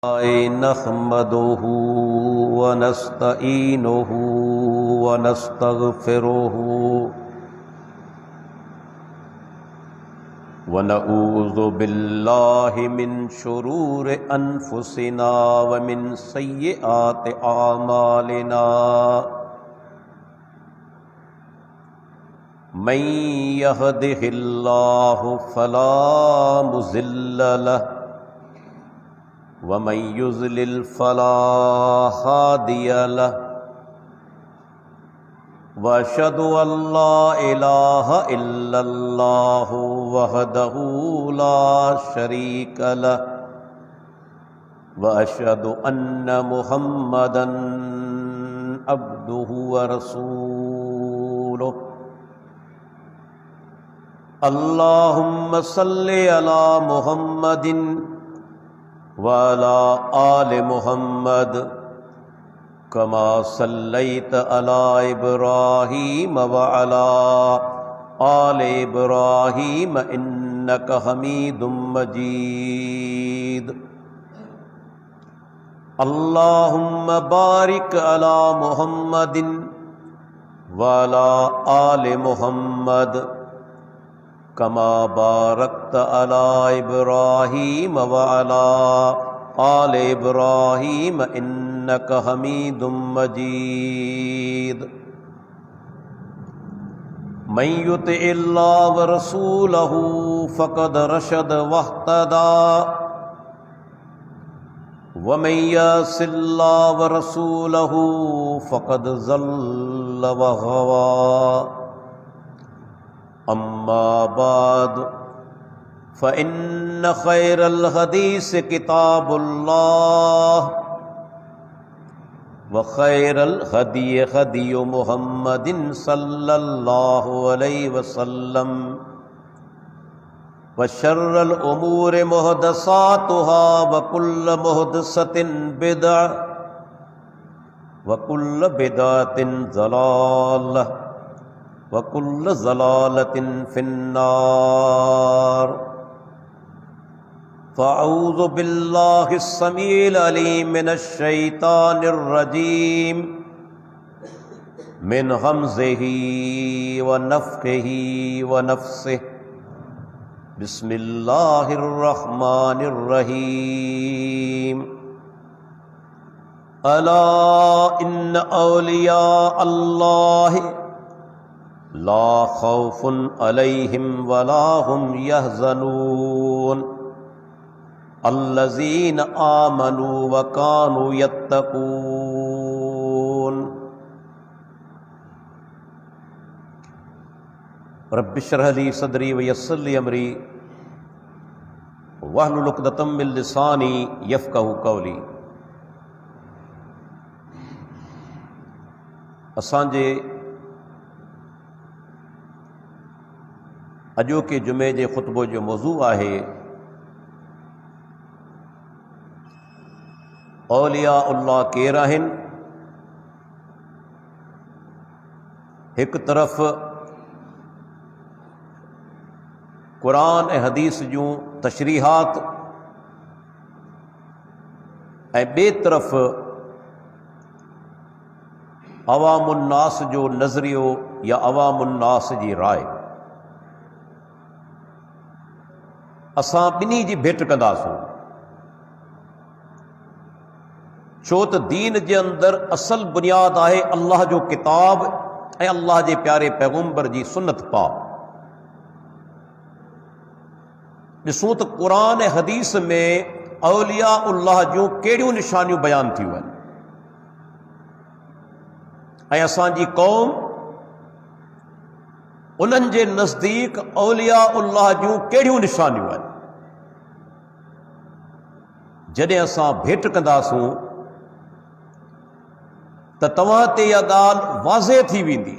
नहमदुहु व नस्तईनुहु व नस्तगफिरुहु व नऊज़ु बिल्लाहि मिन शुरूरि अनफुसिना व मिन सय्यिआति आमालिना मन यहदिहिल्लाहु फला मुज़िल्ल लहु वमन युज़लिल फला हादिय लहु वअशहदु अल्ला इलाहा इल्लल्लाहु वहदहु ला शरीक लहु वअशहदु अन्न मुहम्मदन अब्दुहु व रसूलुहु। अल्लाहुम्मा सल्लि अला मुहम्मदिन वाला आले मुहम्मद कमा सल्लैत अला इब्राहीम व अला आले इब्राहीम इन्नक हमीदुम मजीद। अल्लाहुम्मा बारिक अला मुहम्मदिन वाला आले मुहम्मद कमा बारकत अला इब्राहीम व अला आले इब्राहीम इन्नक हमीदुम मजीद। मन युतिइल्लाह व रसूलहु फ़क़द रशद वहतदा व मन यअसिल्लाह व रसूलहु फ़क़द ज़ल्ल व ग़वा। अम्मा बाद फ़इन्न ख़ैरल हदीस किताबुल्लाह व ख़ैरल हदी हदी मुहम्मदिन सल्लल्लाहु अलैहि वसल्लम व शर्रल उमूरि मुहदसातुहा व कुल्ल मुहदसतिन बिदअ व कुल्ल बिदअतिन ज़लालह वकुल्ल ज़लालतिन फिन्नार। फ़अऊज़ु बिल्लाहि स्समीइल अलीम मिनश शैतानिर रजीम मिन हम्ज़िही व नफ़्ख़िही व नफ़्सिही। बिस्मिल्लाहिर रहमानिर रहीम। अला इन्न औलिया अल्लाहि ला खौफुन अलैहिम वला हुम यहज़नून अल्लज़ीन आमनू व कानू यत्तकून। रब्बि इश्रह ली सदरी व यस्सिर ली अमरी वहलुल उक़दतम मिन लिसानी यफ़क़हू क़ौली। असांजे अॼोके जुमे जे ख़ुतबो जो मौज़ू आहे औलिया उल्लाह केर आहिनि। हिकु तरफ़ क़ुरान ऐं हदीस जूं तशरीहात ऐं ॿिए तरफ़ अवामुन्नास जो नज़रियो या अवामुन्नास जी राय। असां ॿिन्ही जी भेट कंदासूं, छो त दीन जे अंदरि असल बुनियाद आहे अल्लाह जो किताब ऐं अल्लाह जे प्यारे पैगम्बर जी सुन्नत पाक। ॾिसूं त क़ुरान ऐं हदीस में औलिया उल्लाह जूं कहिड़ियूं निशानियूं बयान थियूं आहिनि ऐं असांजी क़ौम उन्हनि जे नज़दीक औलिया उल्लाह जूं कहिड़ियूं निशानियूं आहिनि। जॾहिं असां भेट कंदासूं त तव्हां ते इहा ॻाल्हि वाज़े थी वेंदी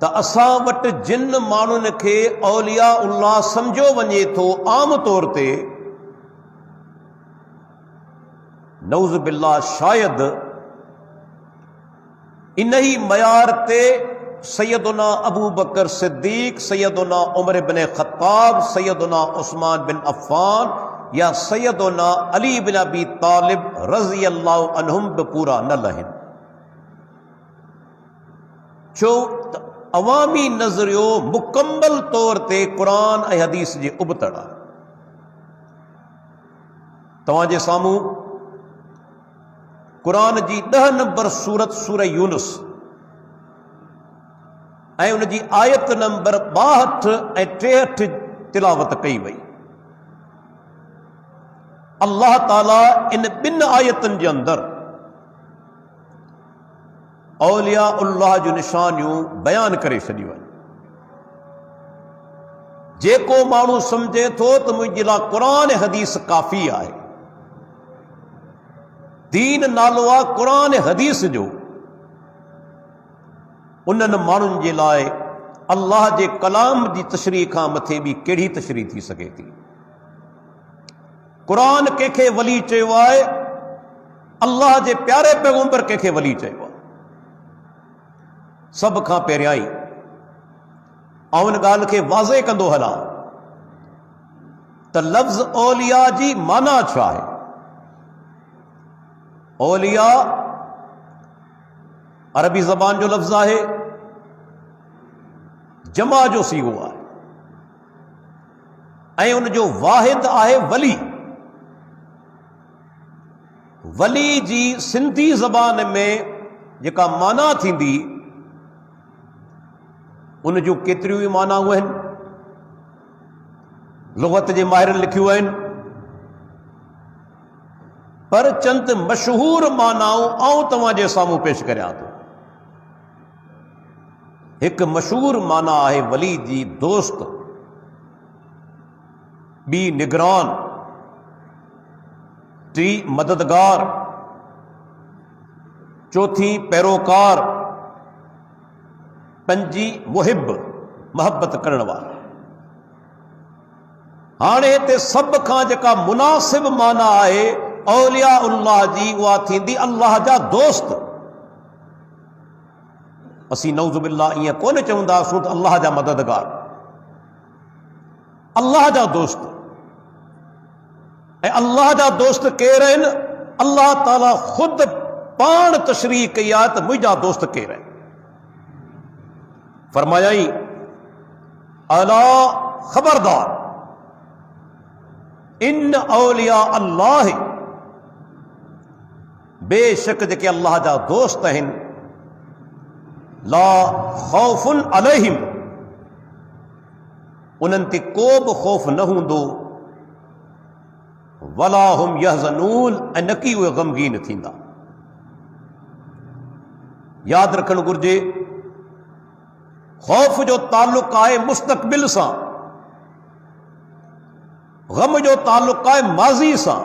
त असां वटि जिन माण्हुनि खे औलिया उल्लाह सम्झो वञे थो आम तौर ते नऊज़ बिल्लाह शायदि इन ही मयार ते सैयदुना अबू बकर सिद्दीक, सैयदुना उमर बिन ख़त्ताब, सैयदुना उस्मान बिन अफ़्फ़ान या सैयदना अली बिन अबी तालिब रज़ी अल्लाहु अन्हुम बि पूरा न लहिन। छो त अवामी नज़रियो मुकम्मल तौर ते क़ुरान ऐं हदीस जे उबतड़ आहे। तव्हांजे साम्हूं क़ुरान जी 10 नंबर सूरत सूरह यूनुस ऐं उन जी आयत नंबर 62 ऐं 63 तिलावत कई वई। अल्लाह ताला इन 2 आयतुनि जे अंदरि औलिया उल्लाह जूं निशानियूं बयान करे छॾियूं आहिनि। जेको माण्हू सम्झे थो त मुंहिंजे लाइ क़ुरान ऐं हदीस काफ़ी आहे, दीन नालो आहे क़ुरान ऐं हदीस जो, उन्हनि माण्हुनि जे लाइ अल्लाह जे कलाम जी तशरीह खां मथे ॿी कहिड़ी तशरीह थी सघे थी। क़ुरान कंहिंखे वली चयो आहे, अल्लाह जे प्यारे पैगंबर कंहिंखे वली चयो आहे। सभ खां पहिरियां ई आउं इन ॻाल्हि खे वाज़े कंदो हलां त लफ़्ज़ औलिया जी माना छा आहे। औलिया अरबी ज़बान जो लफ़्ज़ आहे, जमा जो सीगो आहे ऐं उन जो वाहिद आहे वली। वली जी सिंधी ज़बान में जेका माना थींदी उन जूं केतिरियूं ई मानाऊं आहिनि, लुग़त जे माहिरनि लिखियूं आहिनि, पर चंद मशहूर मानाऊं आऊं तव्हांजे साम्हूं पेश करियां थो। हिकु मशहूर माना आहे वली जी दोस्त, ॿी निगरान, टी मददगार, चौथी पैरोकार, पंजी मुहिब मोहब्बत करण वारा। हाणे हिते सभ खां जेका मुनासिब माना आहे औलिया उल्लाह जी, उहा थींदी अल्लाह जा दोस्त। असीं नऊज़ बिल्लाह ईअं कोन चवंदासीं त अल्लाह जा मददगार, अल्लाह जा दोस्त। ऐं अल्लाह जा दोस्त केर आहिनि? अल्लाह ताला ख़ुदि पाण तशरीह कई आहे त मुंहिंजा दोस्त केर आहिनि। फरमायाई अला ख़बरदार, इन औलिया अल्लाह, बेशक जेके अल्लाह जा दोस्त आहिनि, ला ख़ौफ़ुन अलैहिम, उन्हनि ते को बि ख़ौफ़ न हूंदो, वला हुम यहज़नून, ऐं न की उहे ग़मगीन थींदा। यादि रखणु घुर्जे, ख़ौफ़ जो ताल्लुक़ आहे मुस्तक़बिल सां, ग़म जो ताल्लुक़ आहे माज़ी सां।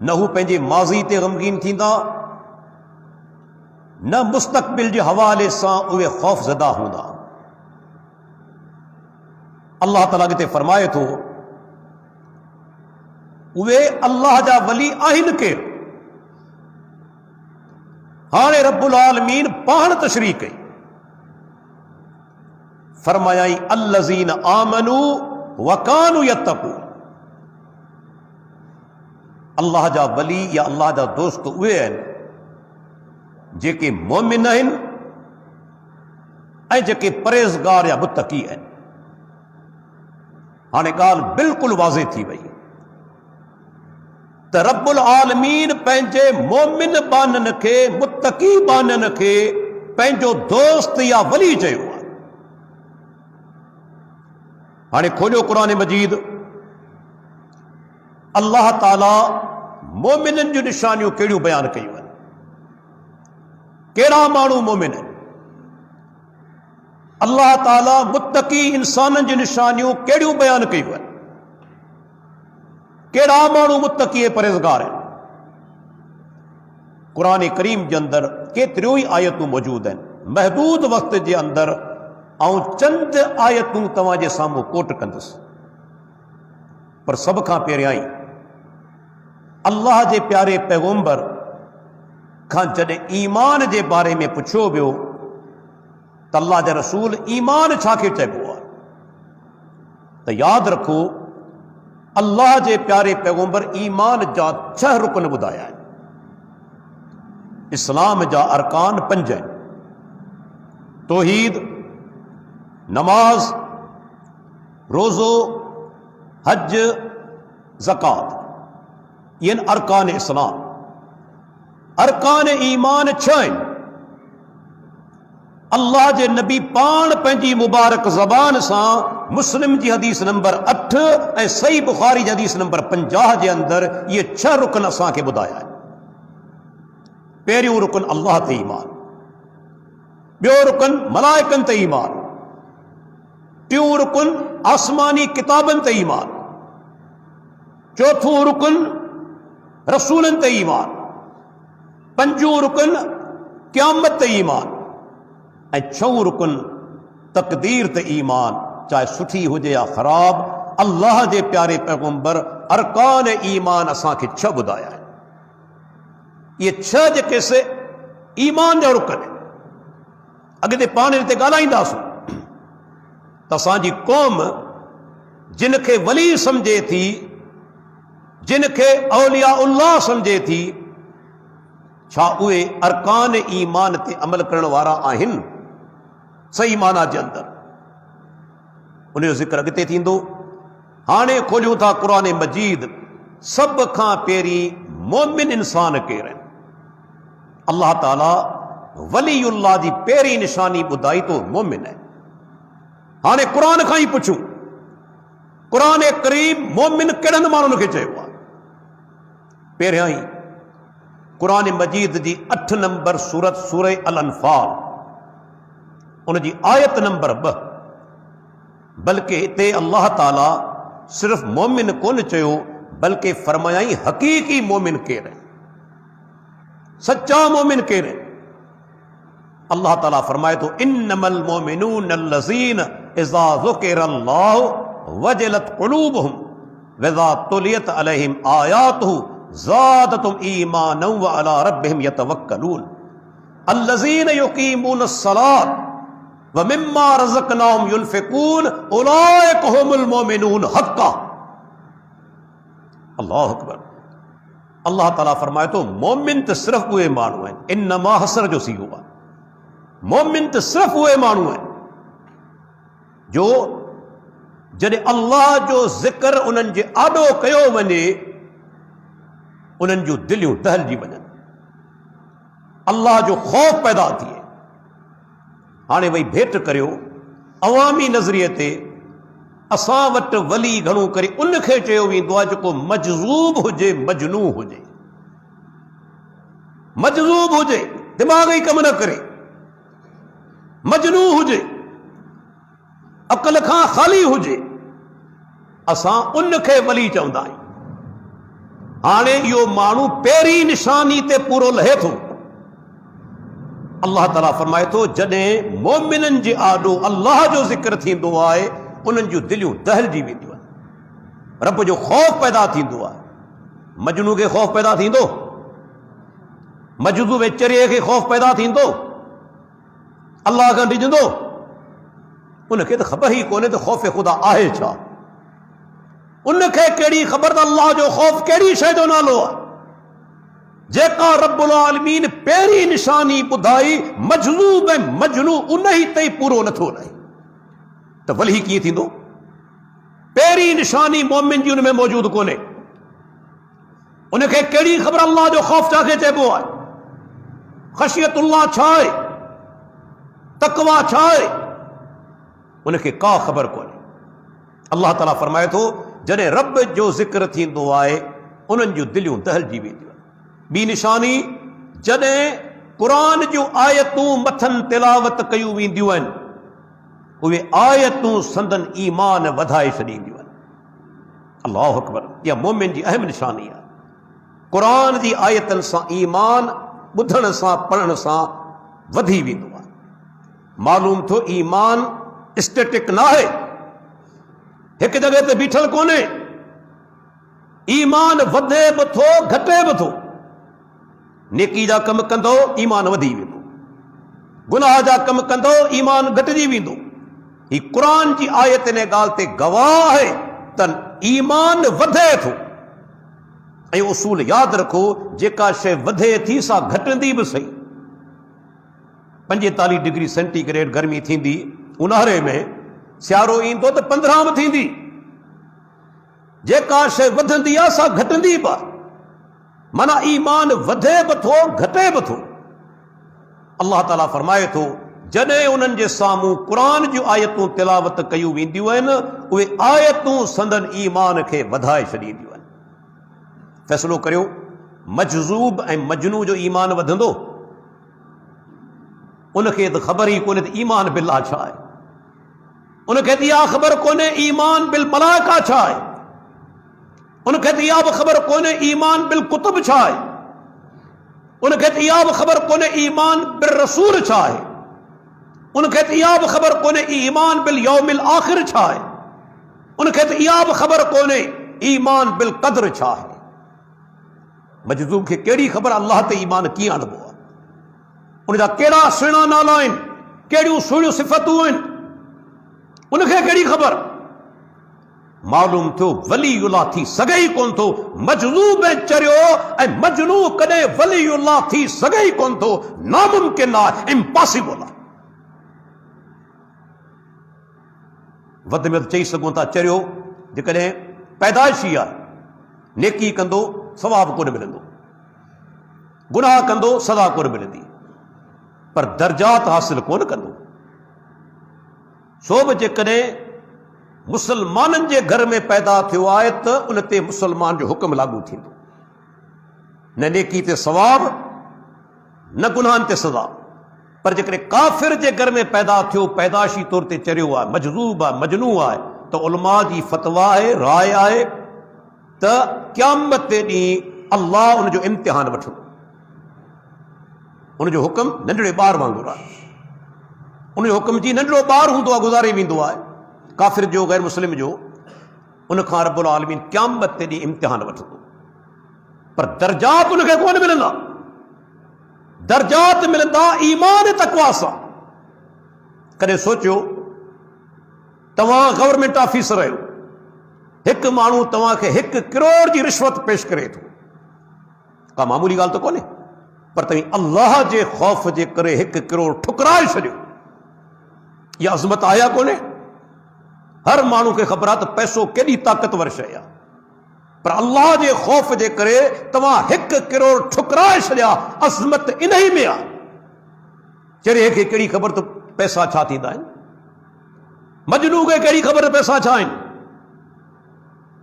न हू पंहिंजे माज़ी ते ग़मगीन थींदा, न मुस्तक़बिल जे हवाले सां उहे ख़ौफ़ज़दा हूंदा। अल्लाह ताला हिते फरमाए थो, उहे अल्लाह जा वली आहिनि केर? हाणे रब्बुल आलमीन पाण तशरीह कई, फरमायाई अल्लज़ीन आमनू व कानू यत्तकून। अल्लाह जा वली या अल्लाह जा दोस्त उहे आहिनि जेके मोमिन आहिनि ऐं जेके परहेज़गार या मुत्तकी आहिनि। हाणे ॻाल्हि बिल्कुलु वाज़े थी वई त रब्बुल आलमीन पंहिंजे मोमिन बाननि खे, मुत्तकी बाननि खे पंहिंजो दोस्त या वली चयो आहे। हाणे खोलियो क़ुरान मजीद, अल्लाह ताला मोमिननि जूं निशानियूं कहिड़ियूं बयान कयूं आहिनि, कहिड़ा माण्हू मोमिन आहिनि। अल्लाह ताला मुत्तकी इंसाननि जूं निशानियूं कहिड़ियूं बयान कयूं आहिनि, कहिड़ा माण्हू मुत्तकी परहेज़गार आहिनि। क़ुरान करीम जे अंदरि केतिरियूं ई आयतूं मौजूद आहिनि। महदूद वक़्त जे अंदरि ऐं चंद आयतूं तव्हांजे साम्हूं कोट कंदुसि, पर सभ खां पहिरियां ई अल्लाह जे प्यारे पैगंबर खां जॾहिं ईमान जे बारे में पुछियो वियो त अल्लाह जा रसूल ईमान छा खे चइबो आहे, त यादि रखो अल्लाह जे प्यारे पैगंबर ईमान जा 6 रुकन ॿुधाया आहिनि। इस्लाम जा अरकान 5 आहिनि। तौहीद, नमाज, रोज़ो, हज, ज़कात, ये अरकान इस्लाम। अरकान ईमान 6 आहिनि। अल्लाह जे नबी पाण पंहिंजी मुबारक ज़बान सां मुस्लिम जी हदीस नंबर 8 ऐं सही बुखारी जी हदीस नंबर 50 जे अंदरि इहे 6 रुकन असांखे ॿुधाया आहिनि। पहिरियों रुकन अल्लाह ते ईमान, ॿियो रुकन मलाइकनि ते ईमान, टियों रुकन आसमानी किताबनि ते ईमान, चौथों रुकन रसूलनि ते ईमान, पंजों रुकन क़यामत ते ईमान ऐं 6 रुकन तकदीर ते ईमान, चाहे सुठी हुजे या ख़राब। अल्लाह जे प्यारे पैगंबर अरकान ईमान असांखे 6 ॿुधाया आहिनि। ये 6 जेके से ईमान जा रुकन आहिनि। अॻिते पाण हिते ॻाल्हाईंदासीं त असांजी क़ौम जिन खे वली सम्झे थी, जिन खे औलिया उल्लाह सम्झे थी, छा उहे अरकान ईमान ते अमल करण वारा आहिनि सही माना जे अंदरि? उन जो ज़िक्र अॻिते थींदो। हाणे खोलियूं था क़ुरान मजीद। सभ खां पहिरीं मोमिन इंसान केरु आहिनि? अल्लाह ताला वलीउल्लाह जी पहिरीं निशानी ॿुधाई तो मोमिन आहे। हाणे क़ुरान खां ई पुछूं, क़ुरान करीम मोमिन कहिड़नि माण्हुनि खे चयो आहे? पहिरियां ई क़ुरान मजीद जी 8 नंबर सूरत सूरह अल अनफाल, उन जी आयत नंबर 2। बल्कि हिते अल्लाह ताला सिर्फ़ मोमिन कोन चयो, बल्कि फरमायाई हकीकी मोमिन केरु आहे, सच्चा मोमिन केरु आहे। अल्लाह ताला फरमाए तो इन्नमल मोमिनून अल्लज़ीन इज़ा ज़ुकिरल्लाहु वजलत क़ुलूबुहुम व इज़ा तुलियत अलैहिम आयातुहु ज़ादतहुम ईमानन व अला रब्बिहिम यतवक्कलून अल्लज़ीन युक़ीमूनस्सलात व मिम्मा रज़क़नाहुम युनफ़िक़ून उलाइका हुमुल मोमिनून हक़्क़ा। अल्लाहु अकबर। अल्लाह ताला फरमाए तो मोमिन त सिर्फ़ उहे माण्हू आहिनि, इन्नमा हसर जो सीगो आहे। मोमिन त सिर्फ़ उहे माण्हू आहिनि जो जॾहिं अल्लाह जो ज़िक्र उन्हनि जे आॾो कयो वञे, उन्हनि जूं दिलियूं दहलजी वञनि, अल्लाह जो ख़ौफ़ पैदा थिए। हाणे वही भेट करियो अवामी नज़रिए ते असां वटि वली घणो करे उन खे चयो वेंदो आहे जेको मजज़ूब हुजे, मजनू हुजे। मजज़ूब हुजे, दिमाग़ ई कम न करे, मजनू हुजे, अक़ल खां ख़ाली हुजे, असां उन खे वली चवंदा आहियूं। हाणे इहो माण्हू पहिरीं निशानी ते पूरो लहे थो। अल्लाह ताला फरमाए थो जॾहिं मोमिननि जे आॾो अल्लाह जो ज़िक्र थींदो आहे, उन्हनि जूं दिलियूं दहलजी वेंदियूं आहिनि, रब जो ख़ौफ़ पैदा थींदो आहे। मजनू खे ख़ौफ़ पैदा थींदो? मजनू वेचरीअ खे ख़ौफ़ पैदा थींदो? अल्लाह खां डिॼंदो? उनखे त ख़बर ई कोन्हे त ख़ौफ़ ख़ुदा आहे छा। उनखे कहिड़ी ख़बर त अल्लाह जो ख़ौफ़ कहिड़ी शइ जो नालो आहे? जेका रब्बुल आलमीन पहिरीं निशानी ॿुधाई, मजलूब ऐं मजनू उन ई ते पूरो नथो रहे त वली कीअं थींदो? पहिरीं निशानी मोमिन जी उन में मौजूदु कोन्हे। उनखे कहिड़ी ख़बर अल्लाह जो ख़ौफ़ छाखे चइबो आहे? ख़शियतुल्लाह छा आहे? तक़वा छा आहे? उनखे का ख़बर कोन्हे। अल्लाह ताला फरमाए थो जॾहिं रब जो ज़िक्र थींदो आहे, उन्हनि जूं दिलियूं दहलजी वेंदियूं आहिनि। ॿी निशानी, जॾहिं क़ुरान जूं आयतूं मथनि तिलावत कयूं वेंदियूं आहिनि, उहे आयतूं संदन ईमान वधाए छॾींदियूं आहिनि। अल्लाहु अकबर। इहा मोमिन जी अहम निशानी आहे। क़ुरान जी आयतनि सां ईमान ॿुधण सां पढ़ण सां वधी वेंदो आहे। मालूम थो ईमान स्टेटिक न आहे, हिकु जॻह ते बीठल कोन्हे। ईमान वधे बि थो, घटे बि थो। नेकी जा कम कंदो, ईमान वधी वेंदो। गुनाह जा कम कंदो, ईमान घटिजी वेंदो। ही क़ुरान जी आयत इन ॻाल्हि ते गवाह आहे त ईमान वधे थो। ऐं उसूल यादि रखो, जेका शइ वधे थी सा घटंदी बि सही। 45 डिग्री सेंटीग्रेड गर्मी थींदी ऊन्हारे में, सियारो ईंदो त 15 में थींदी। जेका शइ वधंदी आहे सा घटंदी बि आहे। माना ईमान वधे बि थो, घटे बि थो। अल्लाह ताला फरमाए थो, जॾहिं उन्हनि जे साम्हूं क़ुरान जूं आयतूं तिलावत कयूं वेंदियूं आहिनि, उहे आयतूं संदन ईमान खे वधाए छॾींदियूं आहिनि। फ़ैसिलो करियो, मजज़ूब ऐं मजनू जो ईमान वधंदो? उनखे त ख़बर ई कोन्हे त ईमान बिल्लाह छा आहे। उनखे त इहा ख़बर कोन्हे ईमान बिल मलाइका छा आहे। उनखे त इहा बि ख़बर कोन्हे ईमान बिल कुतुब छा आहे। उनखे त इहा बि ख़बर कोन्हे ईमान बिल रसूल छा आहे। उनखे त इहा बि ख़बर कोन्हे ईमान बिल यौमिल आख़िर छा आहे। उनखे त इहा बि ख़बर कोन्हे ईमान बिल क़द्र छा आहे। मजज़ूब खे कहिड़ी ख़बर अल्लाह ते ईमान कीअं आणबो आहे, उनजा कहिड़ा सुहिणा नाला आहिनि, कहिड़ियूं सुहिणियूं सिफ़तूं आहिनि, उनखे कहिड़ी ख़बर। मालूम थियो वलीउल्लाह थी सघे ई कोन थो। मजज़ूब ऐं चरियो ऐं मजनू कॾहिं वलीउल्लाह थी सघे ई कोन थो। नामुमकिन आहे, इम्पॉसिबल आहे। वध में वधि चई सघूं था, चरियो जेकॾहिं पैदाइशी आहे, नेकी कंदो सवाब कोन मिलंदो, गुनाह कंदो सज़ा कोन मिलंदी, पर दर्जात हासिल कोन कंदो। सो बि जेकॾहिं मुसलमाननि जे घर में पैदा थियो आहे त उन ते मुसलमान जो हुक्म लागू थींदो। न नेकी ते सवाब, न गुनाहनि ते सज़ा। पर जेकॾहिं काफ़िर जे घर में पैदा थियो, पैदाशी तौर ते चरियो आहे, मजज़ूब आहे, मजनू आहे, त उलमा जी फतवा आहे, राय आहे त क़यामत ते ॾींहुं अल्लाह उनजो इम्तिहान वठंदो। उनजो हुक्म नंढड़े ॿार वांगुरु आहे। उनजो हुक्म जी नंढड़ो ॿार हूंदो आहे, गुज़ारे वेंदो आहे। काफ़िर जो, गैर मुस्लिम जो, उनखां रब्बुल आलमीन क़यामत ते ॾींहुं इम्तिहान वठंदो। पर दर्जात उनखे कोन मिलंदा। दर्जात मिलंदा ईमान तक़वा सां। कॾहिं सोचियो, तव्हां गवर्नमेंट ऑफिसर आहियो, हिकु माण्हू तव्हांखे 1 करोड़ जी रिश्वत पेश करे थो, का मामूली ॻाल्हि त कोन्हे, पर तव्हां अल्लाह जे ख़ौफ़ जे करे 1 करोड़ ठुकराए छॾियो। इहा अज़मत आहे या कोन्हे? हर माण्हू खे ख़बर आहे त पैसो केॾी ताक़तवर शइ आहे, पर अल्लाह जे ख़ौफ़ जे करे तव्हां 1 करोड़ ठुकराए छॾिया। अज़मत इन ई में आहे। चरिए खे कहिड़ी ख़बर त पैसा छा थींदा आहिनि, मजनू खे कहिड़ी ख़बर पैसा छा आहिनि।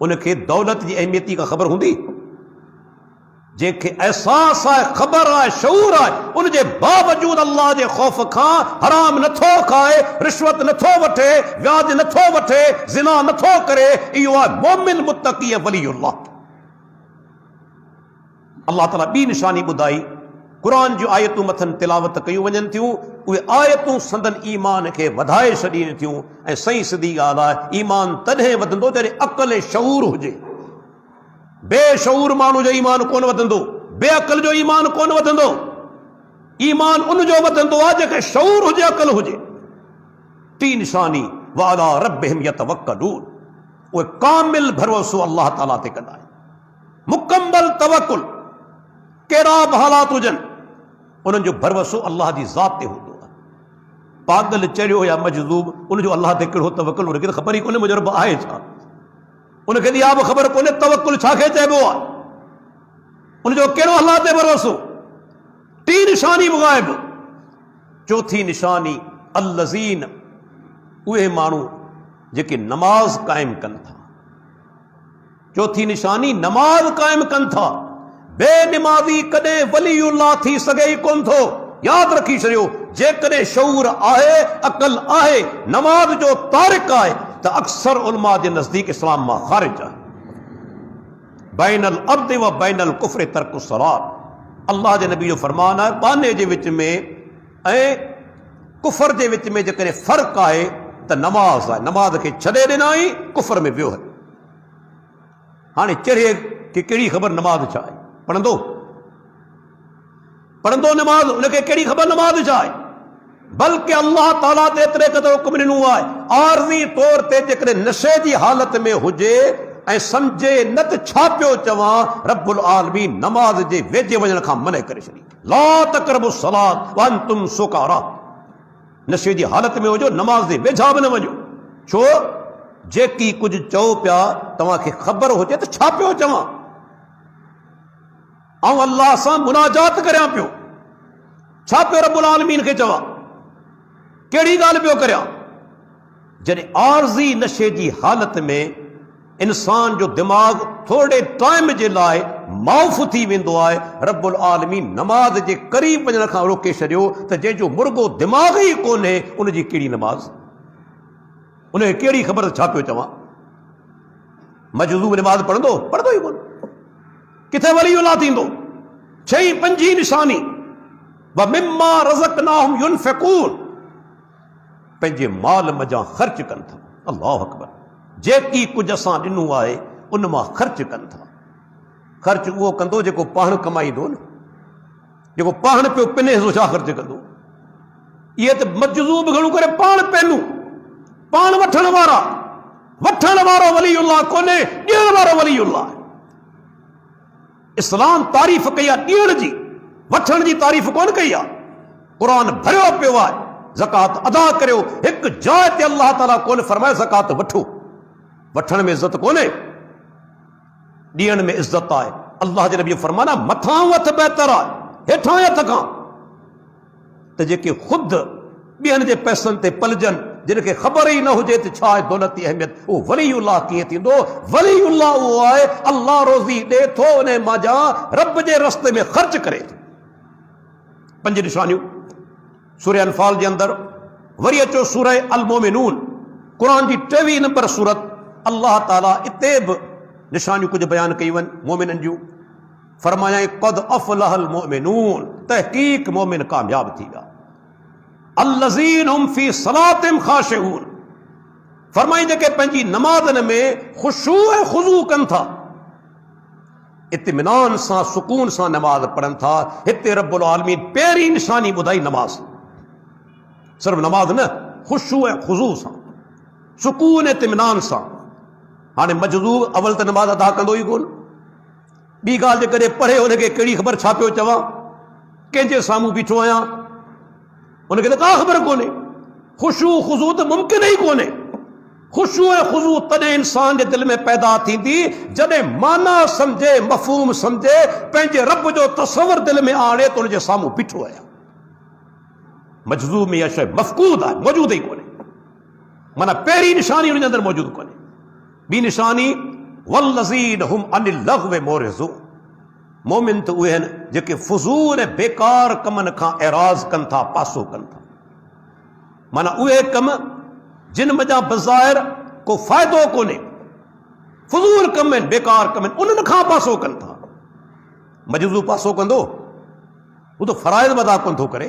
उनखे दौलत जी अहमियती का ख़बर हूंदी? जंहिंखे एहसास आहे, ख़बर आहे, शऊर आहे, उनजे बावजूद अल्लाह जे ख़ौफ़ खां हराम नथो खाए, रिश्वत नथो वठे, व्याज नथो वठे, ज़िना नथो करे, इहो आहे मोमिन मुत्तक़ी वलीउल्लाह। अल्लाह ताला ॿी निशानी ॿुधाई, क़ुरान जूं आयतूं मथनि तिलावत कयूं वञनि थियूं, उहे आयतूं संदन ईमान खे वधाए छॾीनि थियूं। ऐं सही सिधी ॻाल्हि आहे, ईमान तॾहिं वधंदो जॾहिं अक़ल ऐं शऊर हुजे। बेशऊर माण्हू जो ईमान कोन वधंदो, बेअक़ल जो ईमान कोन वधंदो। ईमान उनजो वधंदो आहे जंहिंखे शऊर हुजे, अक़ल हुजे। टी निशानी, वअला रब्बिहिम यतवक्कलून, उहे कामिल भरोसो अल्लाह ताला ते कंदा आहिनि, मुकम्मल तवक्कुल। कहिड़ा बि हालात हुजनि, उन्हनि जो भरोसो अल्लाह जी ज़ात ते हूंदो आहे। पागल चरियो या मजज़ूब, उनजो अल्लाह ते कहिड़ो तवक्कुल, उनखे त ख़बर ई कोन्हे मुंहिंजो रब आहे छा। उनखे इहा बि ख़बर कोन्हे तवक्कुल छाखे चइबो आहे, उनजो कहिड़ो अल्लाह ते भरोसो। टी निशानी ग़ाइब। चौथी निशानी, अल्लज़ीन, उहे माण्हू जेके नमाज़ क़ाइम कनि था। चौथी निशानी, नमाज़ क़ाइम कनि था। बेनिमाज़ी कॾहिं वलीउल्लाह थी सघे ई कोन थो। यादि रखी छॾियो, जेकॾहिं शऊर आहे, अक़ल आहे, नमाज़ जो तारिक आहे, त अक्सर उलमा जे नज़दीक इस्लाम मां ख़ारिज आहे। बैनल अब्द व बैनल कुफ्र तर्क सलात। अल्लाह जे नबी जो फरमान आहे, बाने जे विच में ऐं कुफर जे विच में जेकॾहिं फ़र्क़ु आहे त नमाज़ आहे। नमाज़ खे छॾे ॾिनाई, कुफर में वियो है। हाणे चढ़े कि कहिड़ी ख़बर नमाज़ छा आहे, पढ़ंदो नमाज़, उनखे कहिड़ी ख़बर नमाज़ छा आहे। बल्कि अल्लाह ताला ते एतिरे क़दुरु हुक्म ॾिनो आहे आरज़ी तौर ते जेकॾहिं नशे जी हालत में हुजे ऐं सम्झे न त छा पियो चवां, रब्बुल आलमीन नमाज़ जे वेझे वञण खां मने करे छॾी। ला तक़रबु सलात व अंतुम सुकारा, नशे जी हालत में हुजो नमाज़ जे वेझा बि न वञो। छो? जेकी कुझु चओ पिया तव्हांखे ख़बर हुजे त छा पियो चवां, ऐं अल्लाह सां मुनाजात करियां पियो, छा पियो रब्बुल आलमीन खे चवां, कहिड़ी ॻाल्हि पियो करियां। जॾहिं आरज़ी नशे जी हालत में इंसान जो दिमाग़ थोरे टाइम जे लाइ माउफ थी वेंदो आहे, रब्बुल आलमीन नमाज जे क़रीब वञण खां रोके छॾियो त जंहिंजो मुर्गो दिमाग़ ई कोन्हे उनजी कहिड़ी नमाज़, उनखे कहिड़ी ख़बर छा पियो चवां। मजज़ूब नमाज़ पढ़ंदो ई कोन, किथे वलीउल्लाह थींदो। छहीं पंजी निशानी व मिम्मा रज़क़नाहुम युनफ़िक़ून, पंहिंजे माल मजां ख़र्च कनि था। अल्लाहु अकबर, जेकी कुझु असां ॾिनो आहे उन मां ख़र्च कनि था। ख़र्च उहो कंदो जेको पाण कमाईंदो न, जेको पाण पियो पिने सो छा ख़र्च कंदो। इहे त मजज़ूब घणो करे पाण पेनू, पाण वठण वारो वलीउल्लाह कोन्हे, ॾियण वारो वलीउल्लाह। इस्लाम तारीफ़ कई आहे ॾियण जी, वठण जी तारीफ़ कोन कई आहे। क़ुरान भरियो पियो आहे ज़कात अदा करियो, हिकु जाइ ते अल्लाह ताला कोन फरमाए ज़कात वठो। वठण में इज़त कोन्हे, ॾियण में इज़त आहे। अल्लाह जे नबी फरमाना मथां हथ बहितर आहे हेठां हथ खां। त जेके ख़ुदि ॿियनि जे पैसनि ते पलजनि, जिनखे ख़बर ई न हुजे त छा आहे दौलत जी अहमियत, उहो वलीउल्लाह कीअं थींदो। वलीउल्लाह उहो आहे अल्लाह रोज़ी ॾे थो, उन मां रब जे रस्ते में ख़र्च करे थो। 5 निशानियूं सूरह अनफाल जे अंदरि। वरी अचो सूरह अल मोमिनून, क़ुरान जी 23 नंबर सूरत। अल्लाह ताला इते बि निशानियूं कुझु बयानु कयूं आहिनि मोमिननि जूं। फरमाया क़द अफ़लहल मोमिनून, तहक़ीक़ मोमिन कामयाब थी विया। अल्लज़ीन हुम फ़ी सलातिहिम ख़ाशिऊन, फरमाई जेके पंहिंजी नमाज़नि में ख़ुशू ऐं ख़ुज़ू कनि था, इत्मिनान सां सुकून सां नमाज़ पढ़नि था। हिते रब्बुल आलमीन पहिरीं निशानी ॿुधाई नमाज़, सिर्फ़ नमाज़ न, ख़ुशू ऐं ख़ुज़ू सां, सुकून ऐं इत्मिनान सां। हाणे मजज़ूब अवल त नमाज़ अदा कंदो ई कोन, ॿी ॻाल्हि जेकॾहिं पढ़े हुनखे कहिड़ी ख़बर छा पियो चवां, कंहिंजे साम्हूं बीठो आहियां, उनखे त का ख़बर कोन्हे। ख़ुशू ख़ुज़ू त मुमकिन ई कोन्हे। ख़ुशू ऐं ख़ुज़ू तॾहिं इंसान जे दिलि में पैदा थींदी जॾहिं माना सम्झे, मफ़हूम सम्झे, पंहिंजे रब जो तसवर दिलि में आणे त उनजे साम्हूं बीठो आहियां। मजज़ूब में इहा शइ मफ़क़ूद आहे, मौजूद ई कोन्हे, माना पहिरीं निशानी उनजे अंदरि मौजूदु कोन्हे। ॿी निशानी वल्लज़ीन हुम अनिल लग़्व मोरिज़ून, मोमिन त उहे आहिनि जेके फ़ुज़ूल ऐं बेकार कमनि खां एराज़ कनि था, पासो कनि था। माना उहे कम जिन मज़ा बज़ाहिर को फ़ाइदो कोन्हे, फ़ुज़ूल कम आहिनि, बेकार कम आहिनि, उन्हनि खां पासो कनि था। मजज़ूब पासो कंदो, हू त फ़राइज़ अदा कोन थो करे,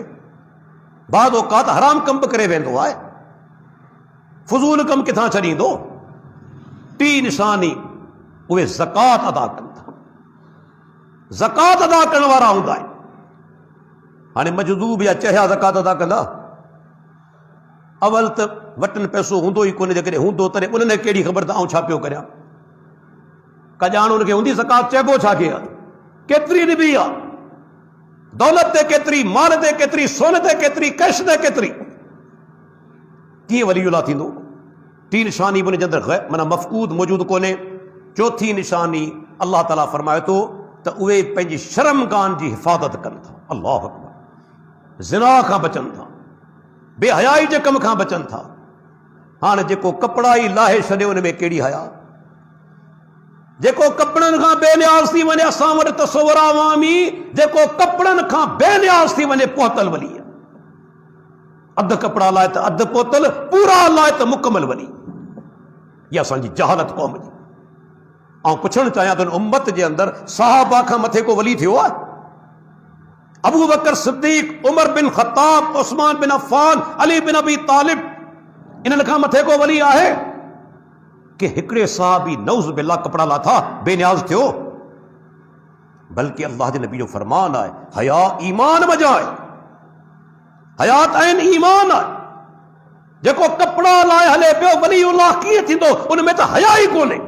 बाद औक़ात हराम कम बि करे वेंदो आहे, फ़ुज़ूल कम किथां छॾींदो। टी निशानी उहे ज़कात अदा कनि था, ज़कात अदा करण वारा हूंदा आहिनि। हाणे मजज़ूब या चहिया ज़कात अदा कंदा, अवल त वटि पैसो हूंदो ई कोन्हे, जेकॾहिं हूंदो तॾहिं उन्हनि कहिड़ी ख़बर त आउं छा पियो करियां। का ॼाण उनखे हूंदी ज़कात चइबो छा खे आहे, केतिरी ॾिबी आहे, दौलत ते केतिरी, माल ते केतिरी, सोन ते केतिरी, कैश ते केतिरी, कीअं वलीउल्लाह थींदो। टी निशानी बि उनजे अंदरि माना मफ़क़ूद मौजूदु कोन्हे। चौथी निशानी अल्लाह ताला फरमाए थो त उहे पंहिंजी शर्मगान जी हिफ़ाज़त कनि था। अल्लाह अकबर, ज़िना खां बचनि था, बेहयाई जे कम खां बचनि था। हाणे जेको कपिड़ा ई लाहे छॾे उन में कहिड़ी हया, जेको कपिड़नि खां बेनियाज़ थी वञे, असां वटि तसवुर आवामी, जेको कपिड़नि खां बेनियाज़ थी वञे पहुतल वली आहे। अधु कपिड़ा लाइ त अधु पहुतल, पूरा लाइ त मुकमल वली। इहा असांजी जहालत क़ौम जी। ऐं पुछणु चाहियां त उम्मत जे अंदरि सहाबा खां मथे को वली थियो आहे? अबू बकर सिद्दीक, उमर बिन ख़त्ताब, उस्मान बिन अफ़्फ़ान, अली बिन अबी तालिब, इन्हनि खां मथे को वली आहे कि हिकिड़े सहाबी नऊज़ बिल्लाह कपिड़ा लाथा बेनियाज़ थियो? बल्कि अल्लाह जे नबी जो फरमान आहे, हया ईमान वजाए, हयात आहिनि, ईमान आहे। जेको कपिड़ा लाइ हले पियो वली उल्लाह कीअं थींदो? उन में त हया ई कोन्हे।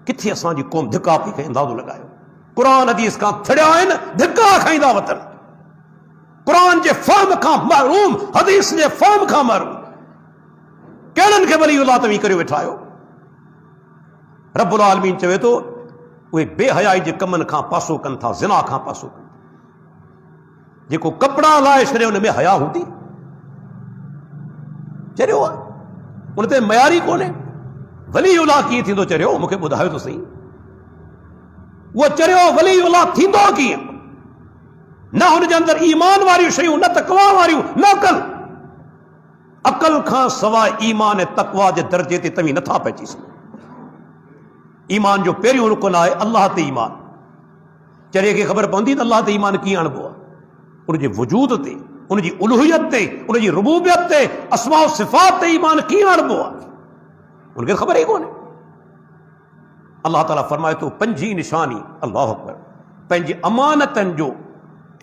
किथे असांजी क़ौम धिका पई खे अंदाज़ो लॻायो। क़ुरान हदीस खां थिड़िया आहिनि, धिका खाईंदा वतन। क़ुरान जे फ़हम खां महरूम, हदीस जे फ़हम खां महरूम। कहिड़नि खे वली उल्लाह तव्हीं करे वेठा आहियो? रब्बुल आलमीन चवे थो उहे बेहयाई जे कमनि खां पासो कनि था, ज़िना खां पासो कनि था। जेको कपिड़ा लाए छॾे उन में हया हूंदी? चरियो आहे, उन ते मयारी कोन्हे। वली उल्लाह कीअं थींदो चरियो? मूंखे ॿुधायो त सही। उहो चरियो वली उल्लाह थींदो कीअं? न हुनजे अंदरि ईमान वारियूं शयूं, न तक़वा वारियूं, न अकल। अकल खां सवाइ ईमान ऐं तक़वा जे दर्जे ते तव्हीं नथा पहुची सघो। ईमान जो पहिरियों रुकन आहे अल्लाह ते ईमान। चरिये खे ख़बर पवंदी त अल्लाह ते ईमान कीअं आणिबो आहे। उनजे वजूद ते, उनजी उलूहियत ते, उनजी रुबूबियत ते, अस्मा व सिफ़ात ते ईमान कीअं आणिबो आहे उनखे ख़बर ई कोन्हे। अल्लाह ताला फरमाए थो पंजी निशानी, अल्लाहु अकबर, पंहिंजी अमानतनि जो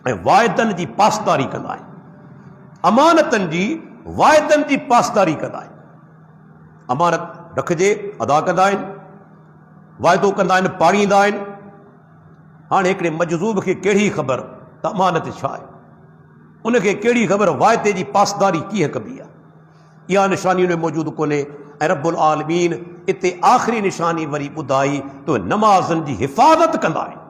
ऐं वाइदनि जी पासदारी कंदा आहिनि। अमानतनि जी, वाइदनि जी पासदारी कंदा आहिनि। अमानत रखिजे, अदा कंदा आहिनि। वाइदो कंदा आहिनि, पाड़ींदा आहिनि। हाणे हिकिड़े मजज़ूब खे कहिड़ी ख़बर त अमानत छा आहे? उनखे कहिड़ी ख़बर वाइदे जी पासदारी कीअं कबी आहे? इहा निशानी उन में मौजूदु कोन्हे। ऐं रब्बुल आलमीन इते आख़िरी निशानी वरी ॿुधाई तो नमाज़नि जी हिफ़ाज़त कंदा आहिनि,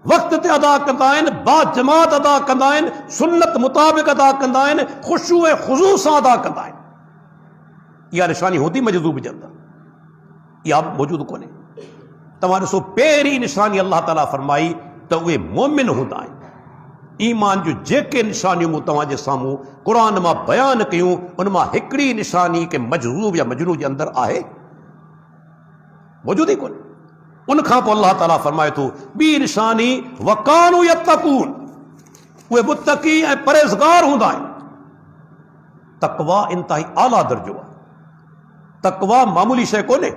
वक़्त ते अदा कंदा आहिनि, बाजमात अदा कंदा आहिनि, सुन्नत मुताबिक़ अदा कंदा आहिनि, ख़ुशू ऐं ख़ुज़ू सां अदा कंदा आहिनि। इहा निशानी हूंदी मजज़ूब जे अंदरि, इहा मौजूदु कोन्हे। तव्हां ॾिसो पहिरीं निशानी अल्लाह ताला फरमाई त उहे मोमिन हूंदा आहिनि। ईमान जूं जेके निशानियूं मूं तव्हांजे साम्हूं क़ुरान मां बयान कयूं, उन मां हिकिड़ी निशानी के मजज़ूब या मजनू जे अंदरि आहे, मौजूदु ई कोन्हे। उन खां पोइ अल्लाह ताला फरमाए थो ॿी निशानी वकानू यत्तकून, उहे मुत्तकी ऐं परहेज़गार हूंदा आहिनि। तक़वा इंतहाई आला दर्जो आहे। तक़वा मामूली शइ कोन्हे,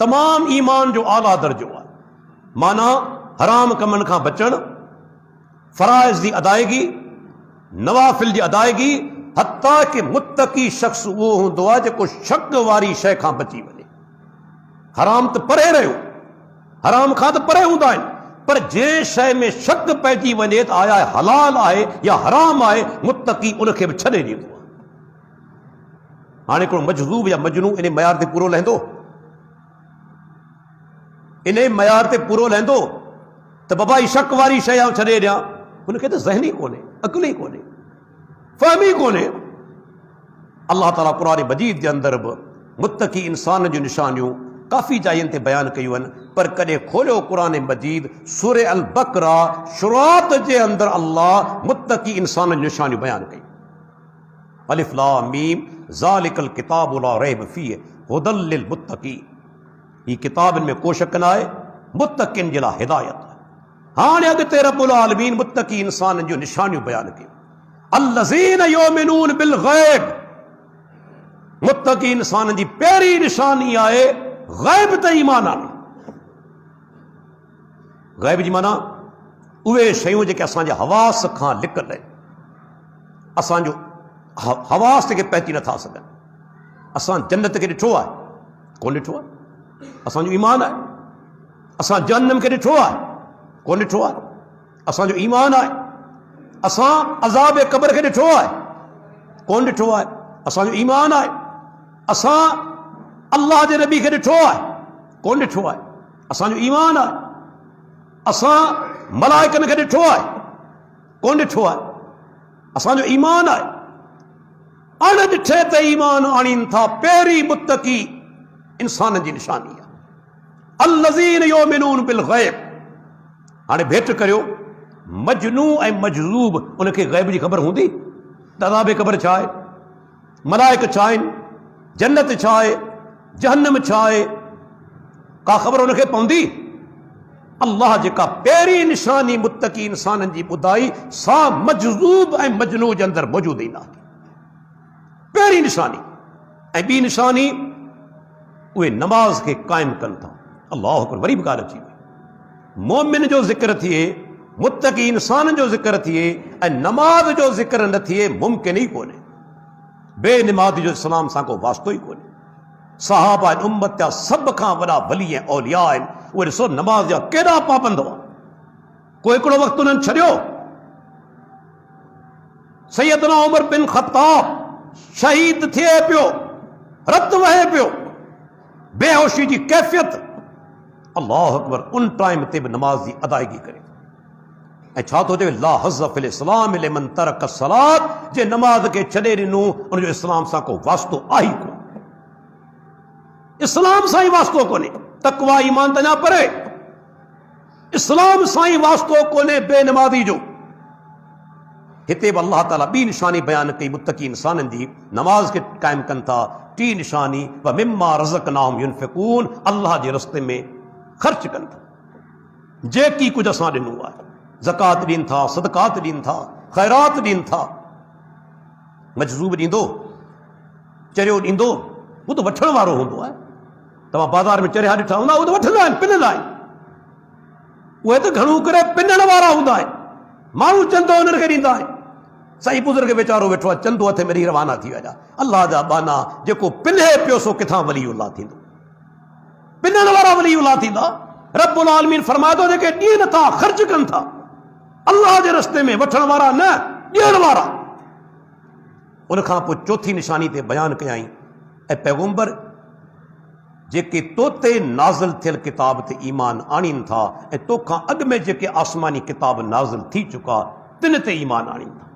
तमामु ईमान जो आला दर्जो आहे। माना हराम कमनि खां बचणु, फराइज़ जी अदायगी, नवाफिल जी अदायगी। हत्ता कि मुत्तकी शख़्स उहो हूंदो आहे जेको शक वारी शइ खां बची वञे। हराम त परे रहियो, हराम खां त परे हूंदा आहिनि, पर जंहिं शइ में शक पइजी वञे त आया हलाल आहे या हराम आहे, मुत्तकी उनखे बि छॾे ॾींदो आहे। हाणे हिकिड़ो मजज़ूब या मजनू इन मयार ते पूरो लहंदो, इन मयार ते पूरो लहंदो त बाबा ही शक वारी शइ छॾे ॾियां? उनखे त ज़हन ई कोन्हे, अकुल ई कोन्हे, फ़हम ई कोन्हे। अल्लाह ताला क़ुरान मजीद जे अंदरि बि मुत्तकी इंसान जूं निशानियूं काफ़ी जायुनि ते बयानु कयूं आहिनि, पर कॾहिं खोलियो क़ुरान मजीद सूरह अल बकरा शुरूआत जे अंदरि अल्लाह मुत्तकी इंसान जूं निशानियूं बयानु कयूं। अलिफ लाम मीम ज़ालिकल किताबु ला रैब फीह हुदल लिल मुत्तकीन। ही किताबनि में को शक न आहे, मुत्तकिन जे लाइ हिदायत आहे। हाणे अॻिते रब्बुल आलमीन मुत्तकी इंसान जूं निशानियूं बयानु कयूं। अल्लज़ीन युमिनून बिल गैब, मुत्तकी इंसान जी पहिरीं निशानी आहे गैब ते ईमान आणे। गैब जी माना उहे शयूं जेके असांजे हवास खां लिकल आहिनि, असांजो हवास के पहुची नथा सघनि। असां जन्नत खे ॾिठो आहे? कोन ॾिठो आहे, असांजो ईमान आहे। असां जहन्नम खे ॾिठो आहे? कोन ॾिठो आहे, असांजो ईमान आहे। असां अज़ाब क़ब्र खे ॾिठो आहे? कोन ॾिठो आहे, असांजो ईमान आहे। असां अल्लाह जे नबी खे ॾिठो आहे? कोन ॾिठो आहे, असांजो ईमान आहे। असां मलाइकनि खे ॾिठो आहे? कोन ॾिठो आहे, असांजो ईमान आहे। अण ॾिठे ते ईमान आणीनि था, पहिरीं मुत्तकी इंसान जी निशानी आहे। अल्लज़ीन युमिनून बिल गैब। हाणे भेट करियो, मजनू ऐं मजज़ूब उनखे गैब जी ख़बर हूंदी? अज़ाब क़ब्र छा आहे, मलाइक छा आहिनि, जन्नत छा आहे, जहन्नम छा आहे, का ख़बर उनखे पवंदी? अल्लाह जेका पहिरीं निशानी मुत्तकी इंसाननि जी ॿुधाई, सा मजज़ूब ऐं मजनू जे अंदरि मौजूदु ई न आहे। पहिरीं निशानी। ऐं ॿी निशानी, उहे नमाज़ खे क़ाइमु कनि था। अल्लाहु अकबर, वरी बि ॻाल्हि अची वई। मोमिन जो ज़िक्र थिए मुत्तकी इंसान जो ज़िक्र थिए ऐं नमाज जो ज़िक्र न थिए मुमकिन ई कोन्हे। बेनमाज़ी जो इस्लाम सां को वास्तो ई कोन्हे। सहाबा उम्मत जा सभ खां वॾा वली ऐं औलिया आहिनि, उहे ॾिसो नमाज़ जा केॾा पाबंद हुआ। कोई हिकिड़ो वक़्तु उन्हनि छॾियो। सैयदना उमर बिन ख़त्ताब शहीद थिए पियो, रत वहे पियो, बेहोशी जी कैफ़ियत। अल्लाहु अकबर, उन टाइम ते बि नमाज़ जी अदायगी करे। ऐं छा थो चए, ला हज़्ज़ फिल इस्लाम लिमन तरक सलात, जे नमाज खे छॾे ॾिनो उनजो इस्लाम सां को वास्तो आहे ई कोन। इस्लाम सां ई वास्तो कोन्हे। तक़वा ईमान त अञा परे, इस्लाम सां ई वास्तो कोन्हे बेनमाज़ी जो। हिते बि अल्लाह ताला ॿी निशानी बयान कई मुत्तकी इंसाननि जी, नमाज खे क़ाइमु कनि था। टी निशानी व मिम्मा रज़क़नाहुम युनफ़िक़ून, अल्लाह जे रस्ते में ख़र्च कनि था। जेकी कुझु असां ॾिनो आहे, ज़कात ॾियनि था, सदकात ॾियनि था, ख़ैरात ॾियनि था। मजज़ूब ॾींदो, चरियो ॾींदो, उहो त वठण वारो हूंदो आहे। तव्हां बाज़ार में चरिया ॾिठा हूंदा, उहे त वठंदा आहिनि, पिनंदा आहिनि। उहे त घणो करे पिनण वारा हूंदा आहिनि। माण्हू चंदो उन्हनि खे ॾींदा आहिनि। साईं बुज़ुर्ग वेचारो वेठो आहे, चंदो हथ में ॾेई रवाना थी विया। अल्लाह जा बाना, जेको पिने पियो सो किथां वलीउल्लाह थींदो? पिनण वारा वलीउल्लाह थींदा। रब्बुल आलमीन फरमाए थो, जेके ॾियनि था, ख़र्च कनि था अल्लाह जे रस्ते में, वठण वारा न, ॾियण वारा। उन खां पोइ चौथी निशानी ते बयानु कयाई, ऐं पैगंबर जेके तो ते नाज़िल थियल किताब ते ईमान आणीनि था, ऐं तोखां अॻु में जेके आसमानी किताब नाज़िल थी चुका, तिन ते ईमान आणीनि था।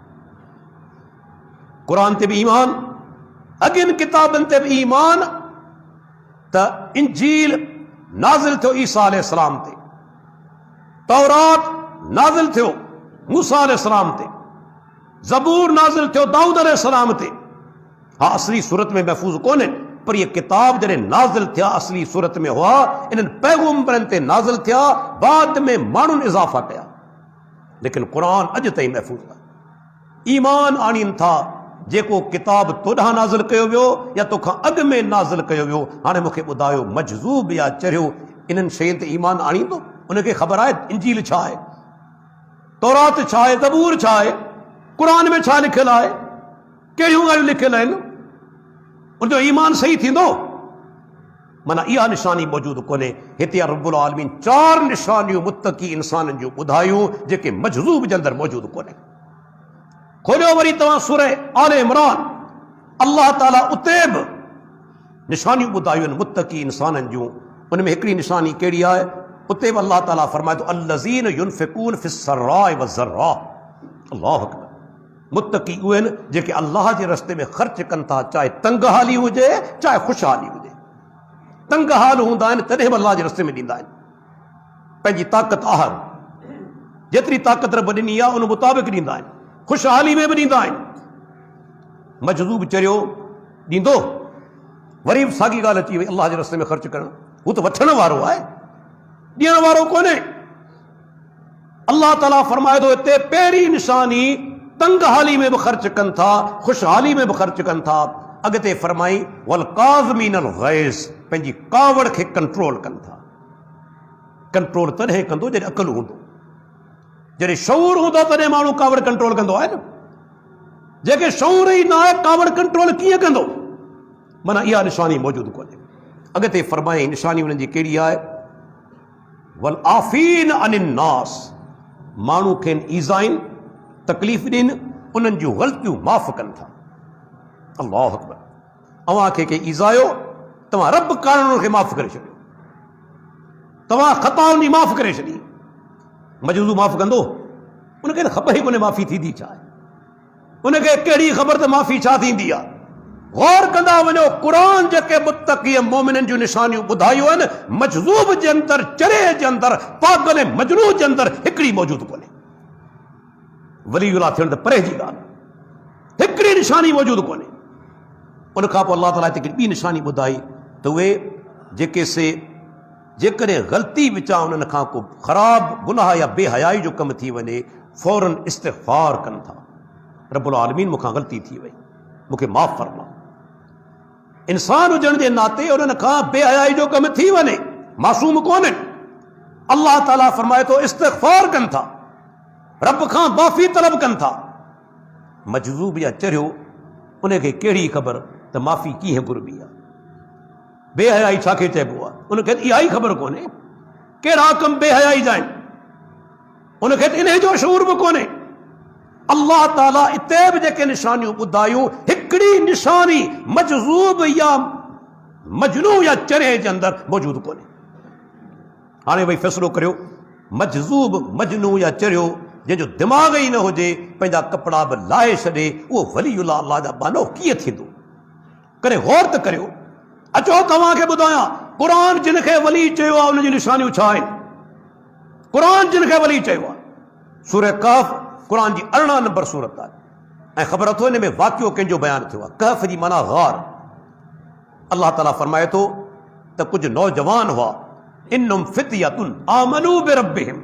क़ुरान ते बि ईमान, अॻियनि किताबनि ते बि ईमान। त इंजील नाज़िल थियो ईसा अलैहिस्सलाम ते, तौरात नाज़िल थियो मूसा अलैहिस्सलाम ते, ज़बूर नाज़िल थियो दाऊद अलैहिस्सलाम ते। हा, असली सूरत में महफूज़ कोन्हे, पर ये किताब जॾहिं नाज़िल थिया असली सूरत में हुआ, इन्हनि पैगंबरनि ते नाज़िल थिया, बाद में माण्हुनि इज़ाफ़ा कया, लेकिन क़ुरान अॼु ताईं महफूज़ आहे। ईमान आणीनि था, जेको किताब तोॾां नाज़िल कयो वियो या तोखां अॻु में नाज़िल कयो वियो। हाणे मूंखे ॿुधायो, मजज़ूब या चरियो इन्हनि शयुनि ते ईमान आणींदो? उनखे ख़बर आहे इंजील छा आहे, तौरात छा आहे, ज़बूर छा आहे, क़ुरान में छा लिखियलु आहे, कहिड़ियूं ॻाल्हियूं लिखियलु आहिनि? उनजो ईमान सही थींदो? माना इहा निशानी मौजूदु कोन्हे। हिते रब्बुल आलमीन 4 निशानियूं मुत्तकी इंसाननि जूं ॿुधायूं, जेके मजज़ूब जे अंदरि मौजूदु कोन्हे। खोलियो वरी तव्हां सूरह आले इमरान, अल्लाह ताला उते बि निशानियूं ॿुधायूं आहिनि मुत्तकी इंसाननि जूं। उन में हिकिड़ी निशानी कहिड़ी आहे? उते बि अल्लाह ताला फरमाए थो, अल्लज़ीन युनफ़िक़ून फ़िस्सर्राए वज़र्रा। अल्लाहु अकबर। मुत्तकी उहे आहिनि जेके अल्लाह जे रस्ते में ख़र्च कनि था, चाहे तंग हाली हुजे चाहे ख़ुशहाली हुजे। तंग हाल हूंदा आहिनि तॾहिं बि अल्लाह जे रस्ते में ॾींदा आहिनि। पंहिंजी ताक़त आहर, जेतिरी ताक़त रब ॾिनी आहे उन मुताबिक़ ॾींदा आहिनि। ख़ुशहाली में बि ॾींदा आहिनि। मजज़ूब चरियो ॾींदो? वरी बि साॻी ॻाल्हि अची वई, अल्लाह जे रस्ते में ख़र्च करणु, हू त वठण वारो आहे, ॾियण वारो कोन्हे। अल्लाह ताला फरमाए थो हिते, पहिरीं निशानी तंग हाली में बि ख़र्च कनि था, ख़ुशहाली में बि ख़र्च कनि था। अॻिते फरमाई, वल काज़मीनल ग़ैज़, पंहिंजी कावड़ खे कंट्रोल कनि था। कंट्रोल तॾहिं कंदो जॾहिं अक़ुल हूंदो, जॾहिं शऊर हूंदो तॾहिं माण्हू कावड़ कंट्रोल कंदो आहे न। जेके शऊर ई न आहे, कावड़ कंट्रोल कीअं कंदो? माना इहा निशानी मौजूदु कोन्हे। अॻिते फरमाई निशानी उन्हनि जी कहिड़ी आहे? वल आफ़ीन अनिन नास, माण्हू खे ईज़ाइन, तकलीफ़ ॾियनि, उन्हनि जूं ग़लतियूं माफ़ कनि था। अल्लाहु अकबर। अव्हां खे ईज़ायो, तव्हां रब कारणनि खे माफ़ करे छॾियो, तव्हां ख़ताउनि जी माफ़ करे छॾी। मजज़ूब माफ़ कंदो? उनखे त ख़बर ई कोन्हे माफ़ी थींदी छा आहे। उनखे कहिड़ी ख़बर त माफ़ी छा थींदी आहे। गौर कंदा वञो, क़ुरान जेके मुत्तक़ी मोमिननि जूं निशानियूं ॿुधायूं आहिनि, मजज़ूब जे अंदरि, चरे जे अंदरि, पागल ऐं मजनू जे अंदरि हिकिड़ी मौजूदु कोन्हे। वलीउल्लाह थियण त परे जी ॻाल्हि, हिकिड़ी निशानी मौजूदु कोन्हे। उन खां पोइ अल्लाह ताला हिकिड़ी ॿी निशानी ॿुधाई त उहे जेके जेकॾहिं ग़लती विचां उन्हनि खां को ख़राब गुनाह या बेहयाई जो कमु थी वञे, फौरन इस्तिग़फ़ार कनि था। रब्बुल आलमीन, मूंखां ग़लती थी वई, मूंखे माफ़ फरमा। इंसान हुजण जे नाते उन्हनि खां बेहयाई जो कमु थी वञे, मासूम कोन्हनि। अल्लाह ताला फरमाए थो इस्तिग़फ़ार कनि था। रब खां माफ़ी तलब कनि था। मजज़ूब या चरियो उनखे कहिड़ी ख़बर त माफ़ी कीअं घुरबी आहे, बेहयाई छाखे चइबो आहे, उनखे त इहा ई ख़बर कोन्हे कहिड़ा कम बेहयाई जा आहिनि, उनखे त इन जो शऊर बि कोन्हे। अल्लाह ताला इते बि जेके निशानियूं ॿुधायूं, हिकिड़ी निशानी मजज़ूब या मजनू या चरे जे अंदरि मौजूदु कोन्हे। हाणे भई फ़ैसिलो करियो, मजज़ूब मजनू या चरियो जंहिंजो दिमाग़ ई न हुजे, पंहिंजा कपिड़ा बि लाहे छॾे, उहो वलीउल्लाह अल्लाह जा बानो कीअं थींदो? करे गौर त करियो। अचो तव्हांखे ॿुधायां, क़ुर जिन खे वली चयो आहे उन जी निशानियूं छा आहिनि। क़ुर जिन खे वली चयो आहे, सूरह कहफ़ क़ुर जी 18 नंबर सूरत आहे, ऐं ख़बर अथव हिन में वाक़ियो कंहिंजो बयानु थियो आहे। कहफ़ जी माना ग़ार। अल्लाह ताला फरमाए थो त कुझु नौजवान हुआ, इन्नुम फितयतुन आमनू बिरब्बिहिम,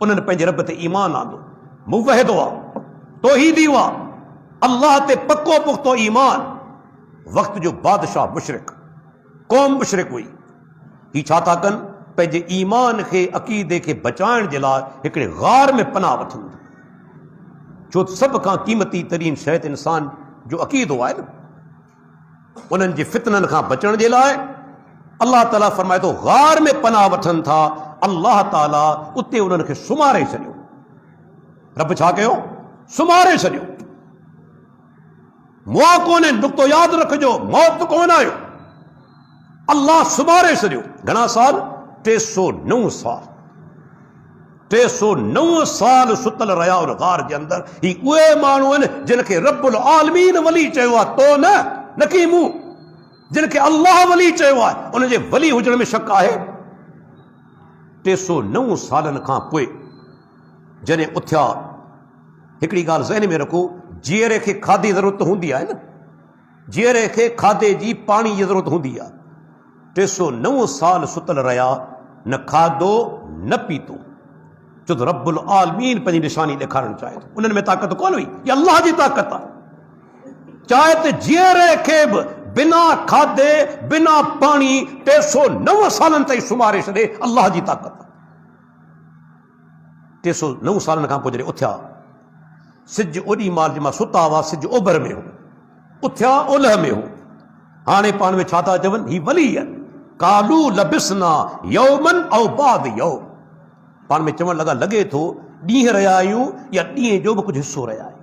उन्हनि पंहिंजे रब ते ईमान आंदो, मुवहिद हुआ, तौहीदी हुआ, अल्लाह ते पको पुख्तो ईमान। वक़्त जो बादशाह मुशरिक, क़ौम मुशरिक हुई। ही छा था कनि? पंहिंजे ईमान खे, अक़ीदे खे बचाइण जे लाइ हिकिड़े ग़ार में पनाह वठनि, छो त सभ खां क़ीमती तरीन शइ त इंसान जो अक़ीदो आहे न। उन्हनि जे फितननि खां बचण जे लाइ अल्लाह ताला फरमाए थो ग़ार में पनाह वठनि था। अल्लाह ताला उते उन्हनि खे सुम्हारे छॾियो। रब छा कयो? सुम्हारे छॾियो। मुआ कोन्हे, नुक़्तो यादि रखिजो, मौत कोन आयो, अल्लाह सुम्हारे छॾियो। घणा साल? 309 साल। 309 साल सुतल रहिया उन ग़ार जे अंदरि। ही उहे माण्हू आहिनि जिन खे रब्बुल आलमीन वली चयो आहे, तो न की मूं, जिन खे अल्लाह वली चयो आहे, उन जे वली हुजण में शक आहे? 309 सालनि खां पोइ जॾहिं उथिया, हिकिड़ी ॻाल्हि ज़हन में रखो, जीअरे खे खाधे जी ज़रूरत हूंदी आहे न, जीअरे खे खाधे जी पाणी जी ज़रूरत हूंदी आहे। 309 साल सुतल रहिया, न खाधो न पीतो, छो त रब्बुल आलमीन पंहिंजी निशानी ॾेखारणु चाहे थो। उन्हनि में ताक़त कोन हुई, इहा अल्लाह जी ताक़त आहे। चाहे त जीअरे खे बि बिना खाधे बिना पाणी 309 सालनि ताईं सुम्हारे छॾे, अल्लाह जी ताक़त आहे। 309 सालनि खां पोइ जॾहिं उथिया, सिज ओॾी महिल जे मां सुता हुआ, सिज ओभर में हो, उथिया ओलह में हो। हाणे पाण में छा था चवनि? ही वली आहिनि। कालू लबिसना यौमन औ बाद यौम, पाण में चवण लॻा लॻे थो ॾींहं रहिया आहियूं या ॾींहं जो बि कुझु हिसो रहिया आहियूं।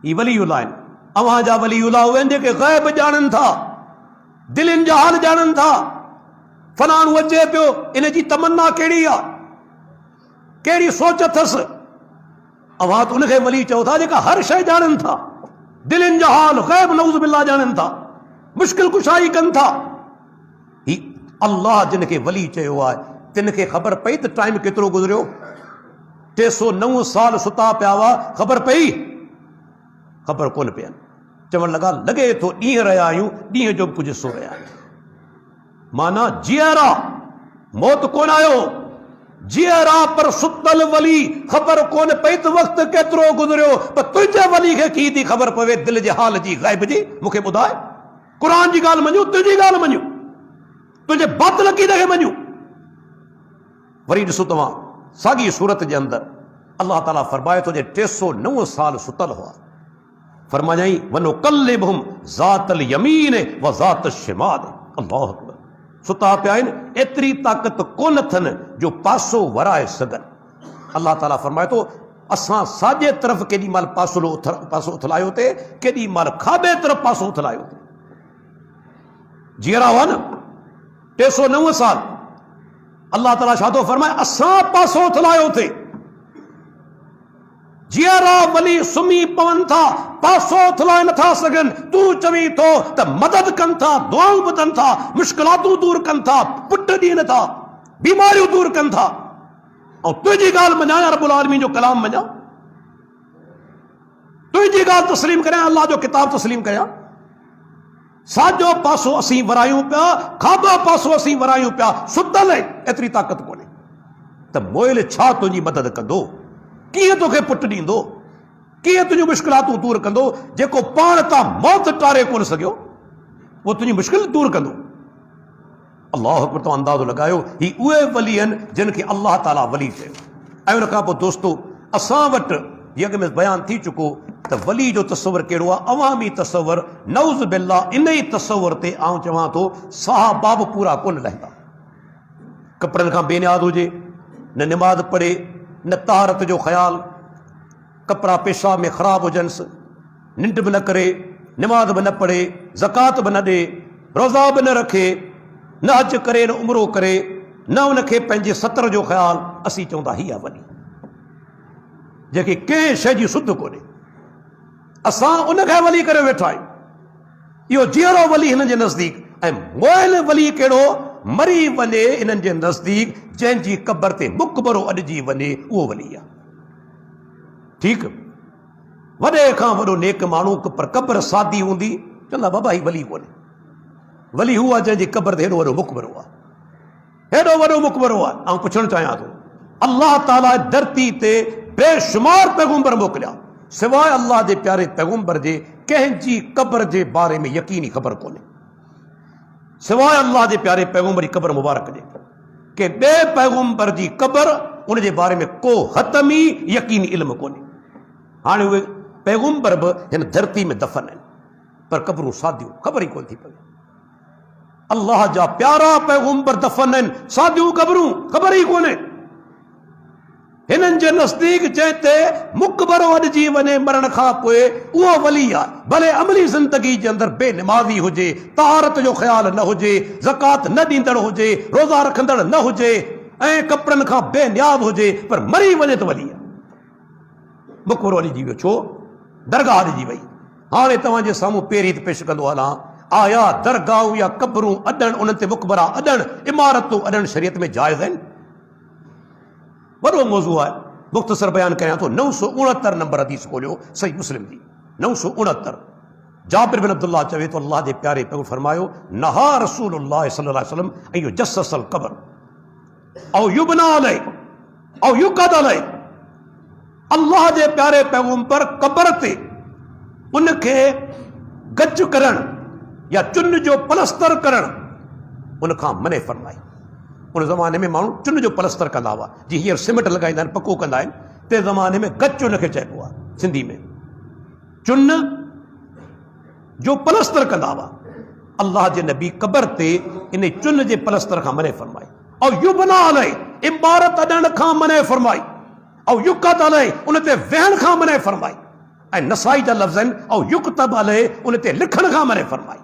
ही वलीउल्लाह आहिनि। अव्हां जा वलीउल्लाह उहे आहिनि जेके ग़ैब ॼाणनि था, दिलनि जा हाल ॼाणनि था। फलाणो अचे पियो, इन जी तमन्ना कहिड़ी आहे, कहिड़ी सोच अथसि, अव्हां त उनखे वली चओ था जेका हर शइ ॼाणनि था, दिलनि जा हाल ग़ैब नऊज़ बिल्लाह ॼाणनि था, मुश्किल कुशाई कनि था। ही अल्लाह जिन खे वली चयो आहे, तिन खे ख़बर पई त टाइम केतिरो गुज़रियो? 309 साल सुता पिया हुआ, ख़बर पई? ख़बर कोन पई। चवण लॻा लॻे थो ॾींहं रहिया आहियूं, ॾींहं जो बि कुझु हिसो रहिया आहियूं। माना जीअरा, मौत कोन आयो, जीअरा पर सुतल वली, ख़बर कोन पई त वक़्तु केतिरो गुज़रियो। पर तुंहिंजे वली खे कीअं थी ख़बर पवे दिलि जे हाल जी, ग़ैब जी? मूंखे ॿुधाए। क़ुर जी ॻाल्हि मञूं, तुंहिंजी ॻाल्हि मञूं, तुंहिंजे बातिल अक़ीदे खे मञूं। वरी ॾिसो तव्हां साॻी सूरत जे अंदरि अल्लाह ताला फरमाए थो, जे 309 साल सुतल हुआ, फरमायाई वनो कल्लिबहुम ज़ातल यमीन व ज़ात शिमाल। अल्लाह अकबर। सुता पिया आहिनि, एतिरी ताक़त कोन अथनि जो पासो वराए सघनि। अल्लाह ताला फरमाए थो, असां साॼे तरफ़ केॾी महिल पासो उथलायो थे, केॾी महिल खाॿे तरफ़ पासो उथलायो थे। जीअरा हुआ न 309 साल, अल्लाह ताला छा थो फरमाए? असां पासो उथलायो थे। जीअरा वली सुम्ही पवनि था, पासो उथलाए नथा सघनि। तूं चवीं थो त मदद कनि था, दुआऊं ॿुधनि था, मुश्किलातूं दूर कनि था, पुट ॾियनि था, बीमारियूं दूर कनि था, ऐं तुंहिंजी ॻाल्हि मञा या रब्बुल आलमीन जो कलाम मञा, तुंहिंजी ॻाल्हि तस्लीम करियां, अल्लाह जो किताब तस्लीम करियां। साॼो पासो असीं वरायूं पिया, खाॿो पासो असीं वरायूं पिया, सुतल एतिरी ताक़त कोन्हे त मोइल छा तुंहिंजी मदद कंदो? कीअं तोखे पुटु ॾींदो? कीअं तुंहिंजूं मुश्किलातूं दूर कंदो? जेको पाण तां मौत टारे कोन सघियो, उहो तुंहिंजी मुश्किल दूर कंदो। अल्लाह अकबर। तव्हां अंदाज़ो लॻायो, ही उहे वली आहिनि जिन खे अल्लाह ताला वली चयो। ऐं उन खां पोइ दोस्तो असां वटि ये अॻ में बयान थी चुको त वली जो तस्वर कहिड़ो आहे, अवामी तस्वर। नऊज़ बिल्ला इन ई तस्वर ते आउं चवां थो सहाबा बि पूरा कोन लहंदा। कपिड़नि खां बेनियाद हुजे, न निमाज़ पढ़े, न तारत जो ख़्यालु, कपिड़ा पेशाब में ख़राब हुजनिसि, निंड बि न करे, निमाज़ बि न पढ़े, ज़कात बि न ॾे, रोज़ा बि न रखे, न हज करे, न उमरो करे, न उनखे पंहिंजे सतर जो ख़्यालु। असीं चवंदा हीअ आहे वली, जेके कंहिं शइ जी सुध कोन्हे। असां उनखे वली करे वेठा आहियूं। इहो जीअरो वली हिननि जे नज़दीक। ऐं मोइल वली कहिड़ो, मरी वञे हिननि जे नज़दीक, जंहिंजी क़बर ते मुक़बरो अॾिजी वञे, उहो वली आहे। ठीकु, वॾे खां वॾो नेक माण्हू पर क़बर सादी हूंदी, चवंदा बाबा ही वली कोन्हे। वली हू आहे जंहिंजी क़बर ते हेॾो वॾो मुक़बरो आहे, हेॾो वॾो मुक़बरो आहे। ऐं पुछणु चाहियां थो, अल्लाह ताला धरती ते बेशुमार पैगुंबर मोकिलिया, सिवाय अल्लाह जे प्यारे पैगुंबर जे कंहिंजी क़बर जे बारे में यकीनी ख़बर कोन्हे। सिवाय अल्लाह जे प्यारे पैगुंबर जी क़बर मुबारक जे के ॿिए पैगुंबर जी क़बर, उन जे बारे में को हतमी यकीनी इल्म कोन्हे। हाणे उहे पैगुंबर बि हिन धरती में दफ़न आहिनि, पर क़बरूं सादियूं, ख़बर ई कोन थी पवे। अल्लाह जा प्यारा पैगुंबर दफ़न आहिनि, सादियूं क़बरूं, ख़बर ई कोन्हे। हिननि जे नज़दीक जंहिं ते मुक़बरो अॾिजी वञे मरण खां पोइ, उहो वली आहे। भले अमली ज़िंदगी जे अंदरि बेनिमाज़ी हुजे, तारत जो ख़्यालु न हुजे, ज़कात न ॾींदड़ हुजे, रोज़ा रखंदड़ न हुजे, ऐं कपिड़नि खां बेनियाज़ हुजे, पर मरी वञे त वली आहे। मुक़बरो अॾिजी वियो, छो? दरगाह अॾिजी वई। हाणे तव्हांजे साम्हूं पहिरीं पेश कंदो हलां, आया दरगाहूं या क़बरूं अॾण, उन्हनि ते मुक़बरा अॾण, इमारतूं अॾण शरीयत में जाइज़ आहिनि? वॾो मौज़ू आहे, मुख़्तसर बयान कयां थो। 969 नंबर हदीस खोलियो, सही मुस्लिम जी 969। जाबिर बिन अब्दुल्लाह चवे तो अल्लाह जे प्यारे पैगंबर फरमायो, नहा रसूलुल्लाह सल्लल्लाहु अलैहि वसल्लम ऐं युजस्ससल क़ब्र औ युबना अलैहि औ युक़द अलैहि। अल्लाह जे प्यारे पैगंबर क़ब्र ते उनखे गज करण या चुन जो पलस्तर करण, उनखां मने फरमाई। उन ज़माने में माण्हू चुन जो पलस्तर कंदा हुआ, जी हींअर सीमेंट लॻाईंदा आहिनि, पको कंदा आहिनि, ते ज़माने में गच उनखे चइबो आहे सिंधी में। चुन जो पलस्तर कंदा हुआ। अल्लाह जे नबी क़बर ते इन चुन जे पलस्तर खां मने फरमाई। ऐं युबना अलैहि, इमारत अॾण खां मने फरमाई। ऐं युक़द अलैहि, उन ते वेहण खां मने फरमाई। ऐं नसाई जा लफ़्ज़ आहिनि, ऐं युक्तब अलैहि, उन ते लिखण खां मने फरमाई।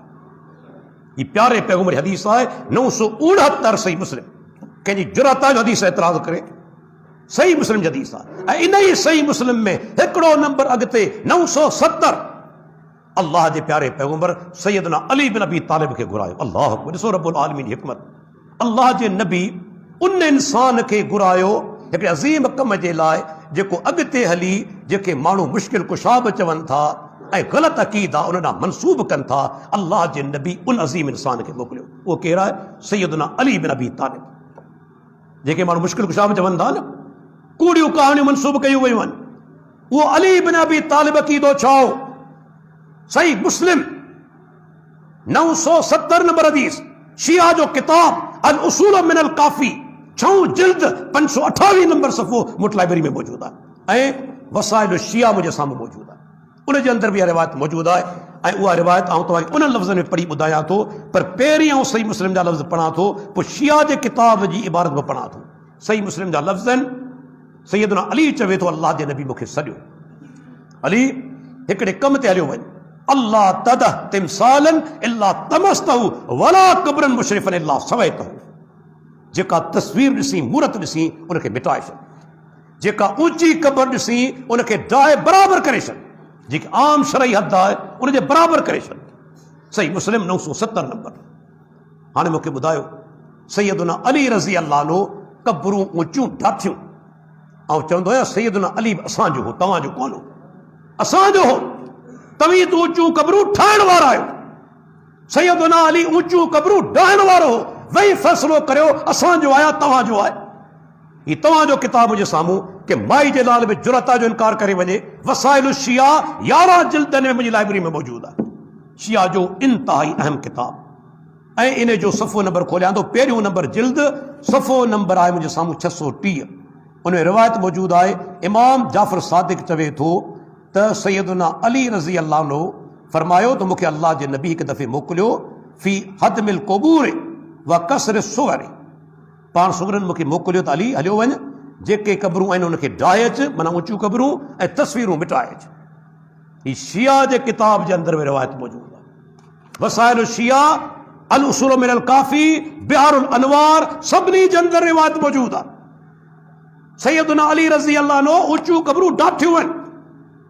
ही प्यारे पैगंबर हदीस आहे 969 सही मुस्लिम। कंहिंजी जुरत आहे जो हदीस एतिराज़ करे? सही मुस्लिम जी हदीस आहे। ऐं इन ई सही मुस्लिम में हिकिड़ो नंबर अॻिते 970 अल्लाह जे प्यारे पैगंबर सैयदना अली बिन अबी तालिब खे घुरायो। अल्लाह अकबर, ॾिसो रब्बुल आलमीन जी हिकमत। अल्लाह जे नबी उन इंसान खे घुरायो हिकिड़े अज़ीम कम जे लाइ, जेको अॻिते हली जेके माण्हू मुश्किल कुशा बि चवनि था ऐं ग़लति अक़ीदा उन ॾांहुं मनसूब कनि था, अल्लाह जे नबी उन अज़ीम इंसान खे मोकिलियो। उहो केरु आहे? सैयदना अली बिन अबी तालिब। जेके माण्हू मुश्किल कुशा बि चवनि था न, कूड़ियूं कहाणियूं मनसूब कयूं वयूं आहिनि, उहो अली बिन अबी तालिब अक़ीदो छा हो? सही मुस्लिम 970 नंबर हदीस, शिया जो किताब अल उसूल मिनल काफी 6 जिल्द 528 नंबर सफ़ो मुट लाइब्रेरी में मौजूद आहे। ऐं वसाइल शिया मुंहिंजे साम्हूं मौजूद आहे, उन जे अंदरि बि इहा रिवायत मौजूद आहे। ऐं उहा रिवायत आउं तव्हांखे उन लफ़्ज़नि में पढ़ी ॿुधायां थो, पर पहिरीं आउं सही मुस्लिम जा लफ़्ज़ पढ़ां थो, पोइ शिया जे किताब जी इबारत बि पढ़ां थो। सही मुस्लिम जा लफ़्ज़ आहिनि, सैयदना अली चवे थो, अल्लाह जे नबी मूंखे सॾियो, अली हिकिड़े कम ते हलियो वञ, अल्लाह तदह तिमसालन इल्ला तमस्तहु वला क़ब्रन मुशरिफन इल्ला सवैतहु। जेका तस्वीर ॾिसी, मूरत ॾिसी, उनखे मिटाए छॾ। जेका ऊंची क़ब्र ॾिसी, उनखे डाहे बराबरि करे छॾ। जेकी आम शरई हद आहे, उनजे बराबरि करे छॾ। सही मुस्लिम 970 नंबर। हाणे मूंखे ॿुधायो, सैयदना अली रज़ी अल्लाह अन्हु क़ब्रूं ऊंचियूं ठाथियूं, ऐं चवंदो आहियां सैयदना अली बि असांजो हो, तव्हांजो कोन हो, असांजो हो। तव्हीं त ऊंचियूं क़ब्रूं ठाहिण वारा आहियो। सैयदना अली ऊंचियूं क़ब्रूं ठाहिण वारो हो, वही फ़ैसिलो करियो असांजो आहे तव्हांजो आहे। ही तव्हांजो किताब मुंहिंजे साम्हूं कि माई जे लाल में जुरता जो इनकार करे वञे। वसाइल शिया 11 जिल्दनि में मुंहिंजी लाइब्रेरी में मौजूद आहे। शिया जो इंतहाई अहम किताब। ऐं इन जो सफ़ो नंबर खोलियां थो, पहिरियों नंबर जिल्द, सफ़ो नंबर आहे मुंहिंजे साम्हूं 630। उन में रिवायत मौजूद आहे, इमाम जाफ़र सादिक चवे थो त सैयदना अली रज़ी अल्लाह अन्हु फरमायो त मूंखे अल्लाह जे नबी हिकु दफ़े मोकिलियो फी हदमिल क़बूर व कसर सुवर, पाण सुगरनि मूंखे मोकिलियो त अली हलियो वञ, जेके क़बरूं आहिनि उनखे ढाहे अच, माना ऊचियूं क़बरूं ऐं तस्वीरूं मिटाए अच। ही शिया जे किताब जे अंदरि में रिवायत मौजूद आहे। वसाइल शिया अल उसूल मिन अल काफ़ी बिहारुल अनवार सभिनी जे अंदरि रिवायत मौजूद आहे। सैयदना अली रज़ी अल्लाह अन्हु ऊचियूं क़बरूं ढाठियूं आहिनि।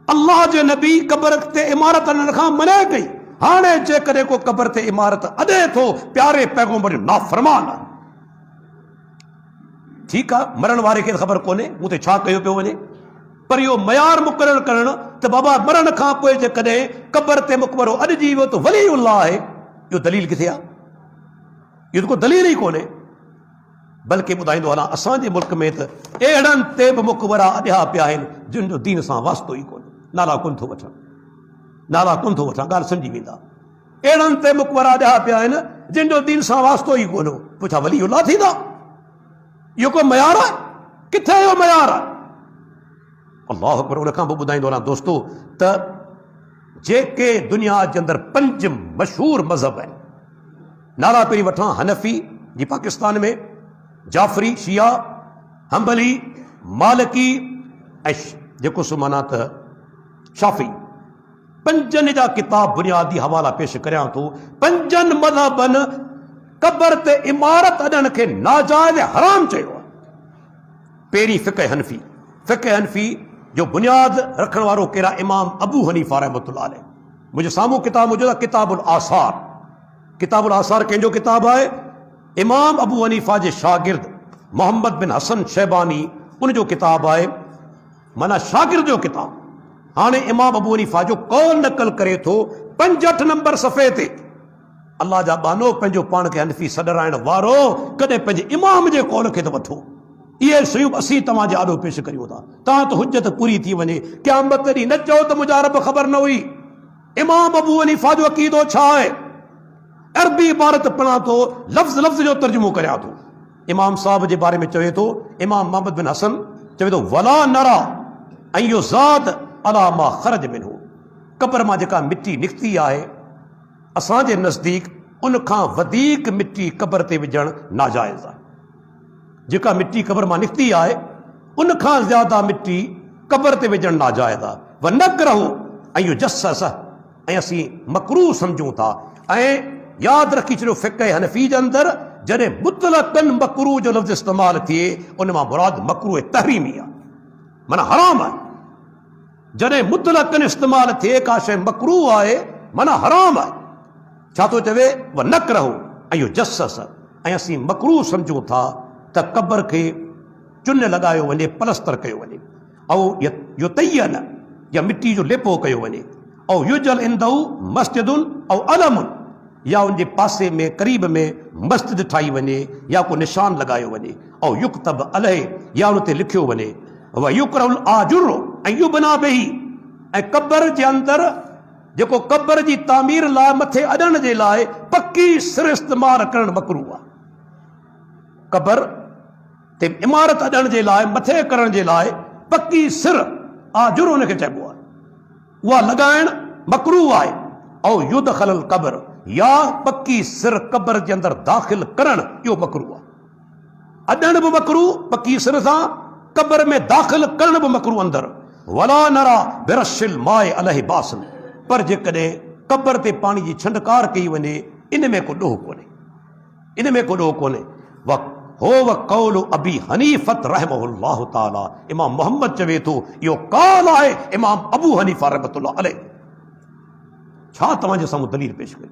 अल्लाह जे नबी क़बर ते इमारत हणण खां मना कई। हाणे जेकॾहिं को क़बर ते इमारत अॾे थो, प्यारे पैगंबर जो नाफ़रमान आहे। ठीकु आहे, मरण वारे खे ख़बर कोन्हे मूं ते छा कयो पियो वञे, पर इहो मयार मुक़ररु करणु त बाबा मरण खां पोइ जेकॾहिं क़बर ते मक़बरो अॾिजी वियो त वलीउल्लाह आहे, इहो दलील किथे आहे? इहो त को दलील ई कोन्हे। बल्कि ॿुधाईंदो हलां, असांजे मुल्क में त अहिड़नि ते बि मुक़बरा अॼा पिया आहिनि जिन जो दीन सां वास्तो ई कोन्हे। नाला कोन थो वठां, ॻाल्हि सम्झी वेंदा। अहिड़नि ते मुक़बरा अॼा पिया आहिनि जिन जो दीन सां वास्तो ई कोन्हो, पुछा वलीउल्लाह थींदा? इहो को मयार आहे? किथे इहो मयार आहे? अल्लाह अकबर। उन खां पोइ ॿुधाईंदो हलां दोस्तो त जेके दुनिया जे अंदरि 5 मशहूर मज़हब आहिनि, नाला पहिरीं वठां, हनफी जी पाकिस्तान में, जाफरी शिया, हम्बली, मालिकी ऐं जेको सो माना त शाफी, 5 जा किताब बुनियादी हवाला पेश करियां थो। 5 मज़हबनि क़बर ते इमारत अॾण खे नाजाइज़ हराम चयो आहे। पहिरीं फ़िक़ह हनफी। फ़िक़ह हनफी जो बुनियाद रखण वारो कहिड़ा? इमाम अबू हनीफ़ा रहमतुल्लाह अलैह। मुंहिंजे साम्हूं किताब मौजूदु आहे, किताबुल आसार। किताबुल आसार कंहिंजो किताब आहे? इमाम अबू हनीफ़ा जे शागिर्द मोहम्मद बिन हसन शैबानी, उनजो किताब आहे, माना शागिर्द जो किताब। हाणे इमाम अबू हनीफ़ा जो कौल नकल करे थो 5-8 नंबर सफ़े ते। अल्लाह जा बानो, पंहिंजो पाण खे हनफी सॾराइण वारो कॾहिं पंहिंजे इमाम जे कौल खे त वठो। इहे शयूं असीं तव्हांजे आॾो पेश करियूं था, तव्हां त हुजत पूरी थी वञे। क़यामत ॾींहुं न चओ त मुंहिंजा रब ख़बर न हुई। इमाम अबू हनीफ़ा जो अक़ीदो छा आहे? अरबी इबारत पढ़ां थो, लफ़्ज़ लफ़्ज़ जो तर्जुमो करियां थो। इमाम साहब जे बारे में चवे थो, इमाम मोहम्मद बिन हसन चवे थो, वला नरा ऐं यो ज़ाद अला मा ख़रज मिन्हु। क़बर मां जेका मिटी निकिती आहे, असांजे नज़दीक उन खां वधीक मिटी क़बर ते विझणु नाजाइज़ आहे। जेका मिटी क़बर मां निकिती आहे, उन खां ज़्यादा मिटी क़बर ते विझणु नाजाइज़ आहे। व नकरहु ऐं यो जस्सस, ऐं असीं मकरूह सम्झूं था। ऐं यादि रखी छॾियो, फ़िक़ह हनफी जे अंदरि जॾहिं मुतलक़न मकरूह जो लफ़्ज़ इस्तेमालु थिए, उन मां मुराद मकरूह तहरीमी आहे, माना हराम आहे। जॾहिं मुतलक़न इस्तेमालु थिए का शइ मकरूह आहे, माना हराम आहे। छा थो चवे? व नकरहु ऐं यो जस्सस, ऐं असीं मकरूह सम्झूं था त क़बर खे चुन लॻायो वञे, पलस्तर कयो वञे, ऐं यो तयन या मिटी जो लेपो कयो वञे, ऐं युजल इंदहु मस्जिदुन ऐं अलमुन, या उनजे पासे में करीब में मस्जिद ठाही वञे या को निशान लॻायो वञे, ऐं युक्तब अलह, या उन ते लिखियो वञे, व युकरउल आजुर ऐं युबना बिही, ऐं क़बर जे अंदरि जेको क़बर जी तामीर लाइ मथे अॾण जे लाइ पकी सिर इस्तेमालु करणु मकरूह आहे। क़बर ते इमारत अॾण जे लाइ, मथे करण जे लाइ पकी सिर, आजुर उनखे चइबो आहे, उहा लॻाइण मकरूह आहे। ऐं युदखल क़बर, या पकी सिर क़बर जे अंदरि दाख़िल करणु, इहो मकरूह आहे। अॾण बि मकरूह पकी सिर सां, क़बर में दाख़िल करण बि मकरूह अंदरि। वला नरा बिरशिल माए अलह बासन, पर जेकॾहिं क़बर ते पाणी जी छंडकार कई वञे, इन में को ॾोह कोन्हे, इन में को ॾोह कोन्हे। हो कौल अबी हनीफत रहमहुल्लाह ताला, इमाम मोहम्मद चवे थो, इहो कौल आहे इमाम अबू हनीफा रहमतुल्लाह अलैह। छा तव्हांजे साम्हूं दलील पेश कई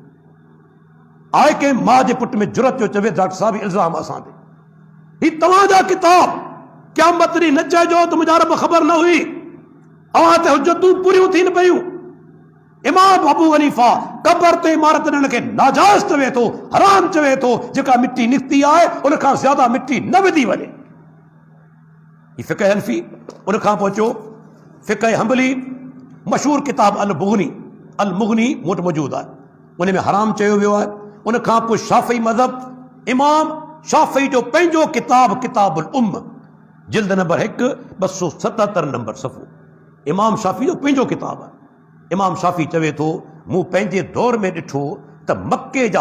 आहे? के मां जे पुट में जुरत जो चवे, डॉक्टर साहब इल्ज़ाम असां ते, ही तव्हांजा किताब, क़यामत ॾींहुं न चइजो त मुंहिंजा रब ख़बर न हुई, अवां ते हुजतूं पूरियूं थियनि पयूं। इमाम अबू हनीफा क़बर ते इमारत ॾियण खे नाजाइज़ चवे थो, हराम चवे थो। जेका मिटी निकिती आहे, उन खां ज़्यादा मिटी न विधी वञे। ही फ़िक़ह हनफी। उन खां पोइ अचो फ़िक़ह हम्बली, मशहूर किताब अल मुग़नी मूं वटि मौजूदु आहे, उन में हराम चयो वियो आहे। उन खां पोइ शाफ़ी मज़हब, इमाम शाफ़ी जो पंहिंजो किताब किताबुल उम्म, जिल्द नंबर 1 277 नंबर सफ़ो। इमाम शाफ़ी जो पंहिंजो किताब आहे। इमाम शाफ़ी चवे थो मूं पंहिंजे दौर में ॾिठो त मके जा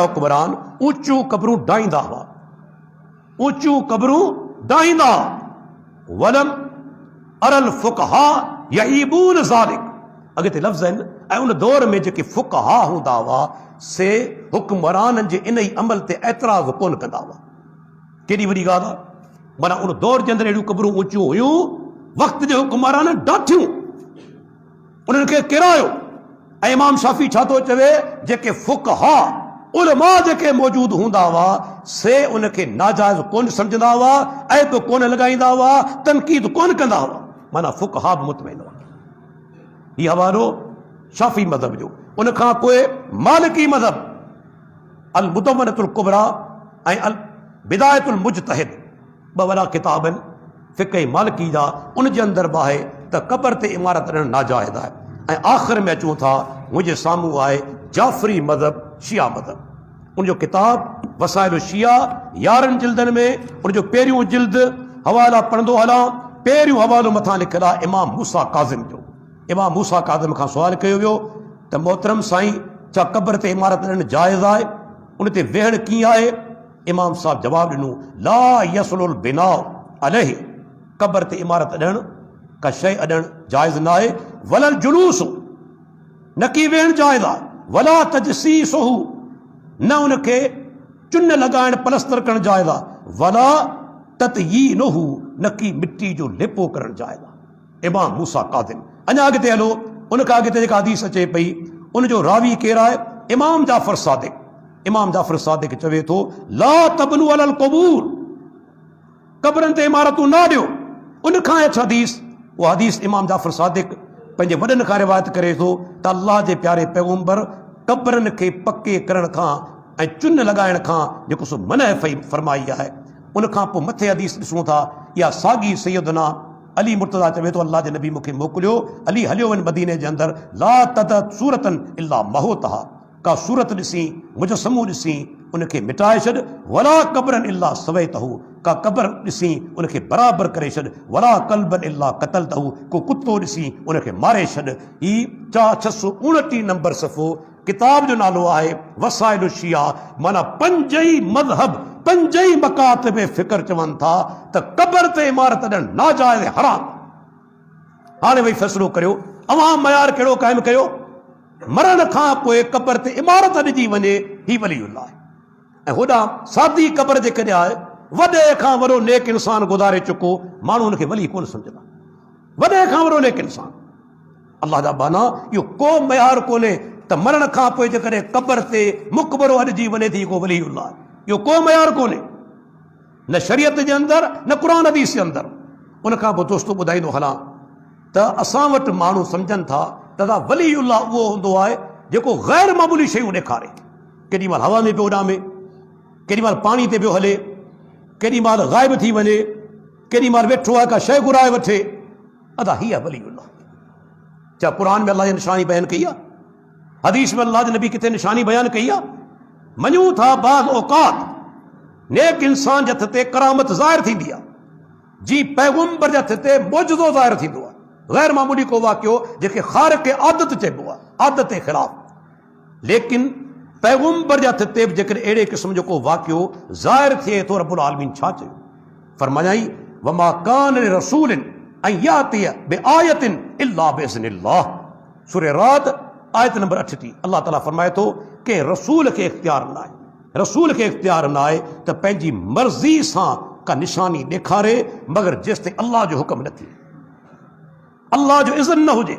हुक्मरान ऊचियूं क़बरूं डाईंदा हुआ, ऊचियूं क़बरूं डाईंदा। वलम अरल फुक़हा यईबून ज़ालिक, अॻिते लफ़्ज़ आहिनि, ऐं उन दौर में जेके फुक़हा हूंदा हुआ से हुक्मराननि जे इन ई अमल ते एतिराज़ कोन कंदा हुआ। केॾी वॾी ॻाल्हि आहे। माना उन दौर जे अंदरि अहिड़ियूं क़बरूं ऊचियूं हुयूं, वक़्त जे हुक्मरान डाठियूं, उन्हनि खे किरायो। ऐं इमाम शाफ़ी छा थो चवे, जेके फुक़हा उलमा जेके मौजूद हूंदा हुआ से उनखे नाजायज़ कोन सम्झंदा हुआ, ऐब कोन लॻाईंदा हुआ, तनक़ीद कोन कंदा हुआ। माना फुक़हा बि मुतमइन हुआ। हीउ हवालो शाफ़ी मज़हब जो। उन खां पोइ मालिकी मज़हब, अल मुदव्वनतुल कुबरा ऐं अल बिदायतुल मुजतहिद, ॿ वॾा किताब आहिनि फ़िक़्ह मालिकी जा। उन जे अंदरि बि आहे त क़बर ते इमारत ॾियणु नाजाइज़ आहे। ऐं आख़िर में अचूं था, मुंहिंजे साम्हूं आहे जाफ़री मज़हब, शिया मज़हब। उनजो किताब वसाइल शिया 11 जिल्दनि में, उनजो पहिरियों जिल्द हवाला पढ़ंदो हलां। पहिरियों हवालो मथां लिखियलु आहे इमाम मूसा काज़िम जो। इमाम मूसा काज़िम खां सुवाल कयो वियो त मोहतरम साईं, छा क़बर ते इमारत ॾियणु जाइज़ आहे? उन ते वेहण कीअं आहे? इमाम साहब जवाबु ॾिनो, ला यसलुल बिनाउ अलैहि, क़बर ते इमारत ॾियणु, का शइ अॾणु जाइज़ न आहे। वलल जुलूस, न की वेहण जाइज़ आहे। वला तजसीसुहु, न उनखे चुन लॻाइण पलस्तर करणु जाइज़ आहे। वला ततयीनुहु, न की मिट्टी जो लेपो करणु जाइज़ आहे। इमाम मूसा काज़िम। अञा अॻिते हलो, उन खां अॻिते जेका हदीस अचे पई, उनजो रावी केरु आहे? इमाम जाफ़र सादिक। इमाम जाफ़र सादिक चवे थो, ला तबनु अलल क़बूर, क़बरनि ते इमारतूं न ॾियो। उन खां हदीस, उहा हदीस इमाम जाफ़र सादिक पंहिंजे वॾनि खां रिवायत करे थो त अल्लाह जे प्यारे पैगम्बर क़बरनि खे पके करण खां ऐं चुन लॻाइण खां जेको सो मनह फरमाई आहे। उन खां पोइ मथे हदीस ॾिसूं था, इहा साॻी सैयदना अली मुर्तज़ा चवे थो, अल्लाह जे नबी मूंखे मोकिलियो, अली हलियो वञ मदीने जे अंदरि, ला तद सूरतन इल्ला महोतहा, का सूरत ॾिसी, मुजस्समो ॾिसी उनखे मिटाए छॾ। वला क़बरन इल्ला सवैतहु, का क़बर ॾिसी उनखे बराबरि करे छॾ। वला कल्बन इल्ला क़तलतहु, को कुतो ॾिसी उनखे मारे छॾ। ही 629 नंबर सफ़ो। किताब जो नालो आहे वसाइल शिया। माना 5 ई मज़हब, 5 ई मकातब फ़िक्र चवनि था त क़बर ते इमारत ॾियणु नाजाइज़ हराम। हाणे वही फ़ैसिलो करियो, अवां मयार कहिड़ो क़ाइमु कयो? मरण खां पोइ क़बर ते इमारत ॾिजी वञे, ही वलीउल्लाह आहे। ऐं होॾां सादी क़बर जेकॾहिं आहे, वॾे खां वॾो नेक इंसान गुज़ारे चुको, माण्हू हुनखे वली कोन सम्झंदा। वॾे खां वॾो नेक इंसान, अल्लाह जा बाना, इहो को मयार कोन्हे त मरण खां पोइ जेकॾहिं क़बर ते मुक़बरो अॾिजी वञे थी को वलीउल्लाह आहे। इहो को मयार कोन्हे, न शरीयत जे अंदरि न क़ुरान हदीस जे अंदरि। उन खां पोइ दोस्तो ॿुधाईंदो हलां त असां वटि माण्हू सम्झनि था त वलीउल्लाह उहो हूंदो आहे जेको ग़ैर मामूली शयूं ॾेखारे। केॾी महिल हवा में पियो उॾामे, केॾी महिल पाणी ते पियो हले, केॾी महिल ग़ाइब थी वञे, केॾी महिल वेठो आहे का शइ घुराए वठे। अदा ही आहे वलीउल्लाह। छा क़ुरान में अल्लाह जी निशानी बयानु कई आहे? हदीस में अल्लाह जे नबी किथे निशानी बयानु कई आहे? मञूं था बाज़ औक़ात नेक इंसान जे हथ ते करामत ज़ाहिर थींदी आहे, जी पैगम्बर जे हथ ते मौजज़ो ज़ाहिर थींदो आहे, ग़ैर मामूली को वाक़ियो जेके ख़ारिक़ आदत चइबो आहे, आदत जे ख़िलाफ़। लेकिन पैगम्बर जे हथ ते जेकॾहिं अहिड़े क़िस्म जो को वाक़ियो ज़ाहिर थिए थो, रब्बुल आलमीन छा चयो? फरमायाई, वमा कान लिरसूलिन अन यातिय बिआयतिन इल्ला बिइज़्निल्लाह। सूरह राद आयत नंबर 38। अल्लाह ताला फरमाए थो कि रसूल खे इख्तियार न आहे, रसूल खे इख्तियार न आहे त पंहिंजी मर्ज़ी सां का निशानी ॾेखारे, मगर जेसिताईं अल्लाह जो हुक्म न थिए, अल्लाह जो इज़्न न हुजे,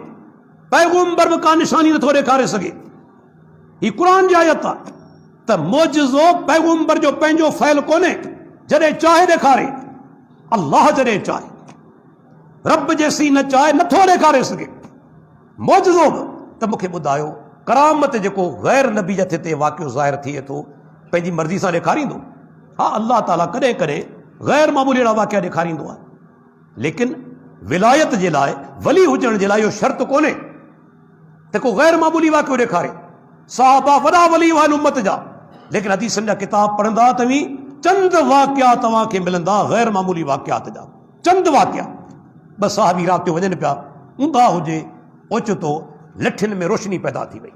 पैगम्बर बि का निशानी नथो ॾेखारे सघे। ही क़ुरान जी आयत आहे त मौजज़ो पैगम्बर जो पंहिंजो फ़ैल कोन्हे, जॾहिं चाहे ॾेखारे। अल्लाह जॾहिं चाहे, रब जेसी न चाहे नथो ॾेखारे सघे मौजज़ो बि। त मूंखे ॿुधायो, करामत जेको ग़ैर नबी जे हथ ते वाक़ियो ज़ाहिर थिए थो, पंहिंजी मर्ज़ी सां ॾेखारींदो? हा, अल्लाह ताला कॾहिं कॾहिं ग़ैर मामूली अहिड़ा वाक़िया ॾेखारींदो आहे, लेकिन विलायत जे लाइ, वली हुजण जे लाइ इहो शर्त कोन्हे त को ग़ैर मामूली वाक़ियो ॾेखारे। साहबा वॾा वली आहिनि उम्मत जा, लेकिन हदीसनि जा किताब पढ़ंदा तव्हीं चंद वाक़िया तव्हांखे मिलंदा गैर मामूली वाक़ियात जा, चंद वाक़िया। ॿ साहबी राति जो वञनि पिया, ऊंधा हुजे ओचितो लठियुनि में रोशनी पैदा थी वई,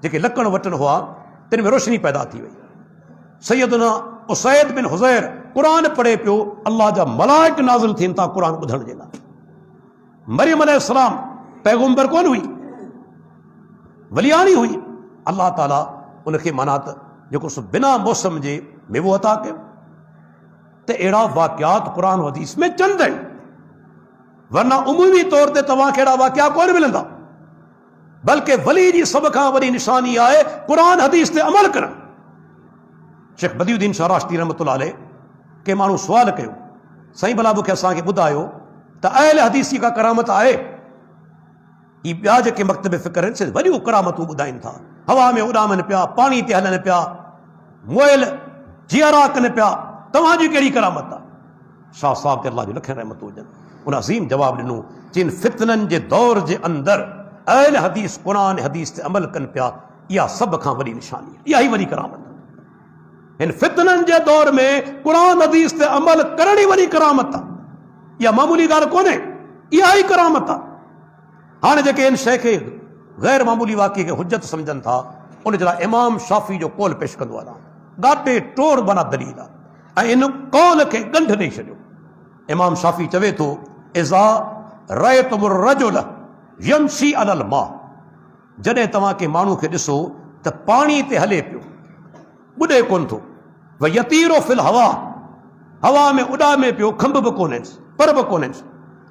जेके लकड़ वटन हुआ तिन में रोशनी पैदा थी वई। सैयदना उसैद बिन हुज़ैर क़ुरान पढ़े पियो, अल्लाह जा मलाइक नाज़िल थियनि था क़ुरान ॿुधण जे लाइ। मरियम अलैहिस्सलाम पैगंबर कोन हुई, वलियानी हुई, अल्लाह ताला उनखे माना त जेको सो बिना मौसम जे मेवो अता कयो। त अहिड़ा वाक़ियात क़ुरान हदीस में चंद आहिनि, वरना उमूमी तौर ते तव्हांखे अहिड़ा वाक़िया कोन मिलंदा। बल्कि वली जी सभ खां वॾी निशानी आहे क़ुरान हदीस ते अमल करणु। शेख बदियुद्दीन शाह राशिदी रहमतुल्लाह अलैह के माण्हू सुवाल कयो, साईं भला मूंखे असांखे ॿुधायो त अहल हदीस जी का करामत आहे? ही ॿिया जेके मकतब फ़िक्र आहिनि से वॾियूं करामतूं ॿुधाइनि था, हवा में उॾामनि पिया, पाणी ते हलनि पिया, मुयल जियारा कनि पिया, तव्हांजी कहिड़ी करामत आहे? शाह साहब ते अल्लाह जो लख रहमतूं हुजनि, उन अज़ीम जवाब ॾिनो, जिन फितननि जे दौर जे अंदरि अहल हदीस क़ुरान हदीस ते अमल कनि पिया, इहा सभ खां वॾी निशानी आहे, इहा ई वॾी करामत आहे। हिन फितननि जे दौर में क़ुरान हदीस ते अमल करण ई वॾी करामत आहे, इहा मामूली ॻाल्हि कोन्हे, इहा ई करामत आहे। हाणे जेके इन शइ खे गैर मामूली वाक़िए खे हुज्जत सम्झनि था, उन जे लाइ इमाम शाफ़ी जो कौल पेश कंदो आहे, ॻाटे टोड़ बना दलील आहे, ऐं इन कौल खे गंढ ॾेई छॾियो। इमाम शाफ़ी चवे थो, इज़ा रअयतुमुर रजुल यमशी अलल मा, जॾहिं तव्हां के माण्हू खे ॾिसो त पाणी ते हले पियो, ॿुॾे कोन थो, व यतीरो फिल हवा, हवा में उॾामे पियो, खंभ बि कोन्हेसि, पर बि कोन्हेसि,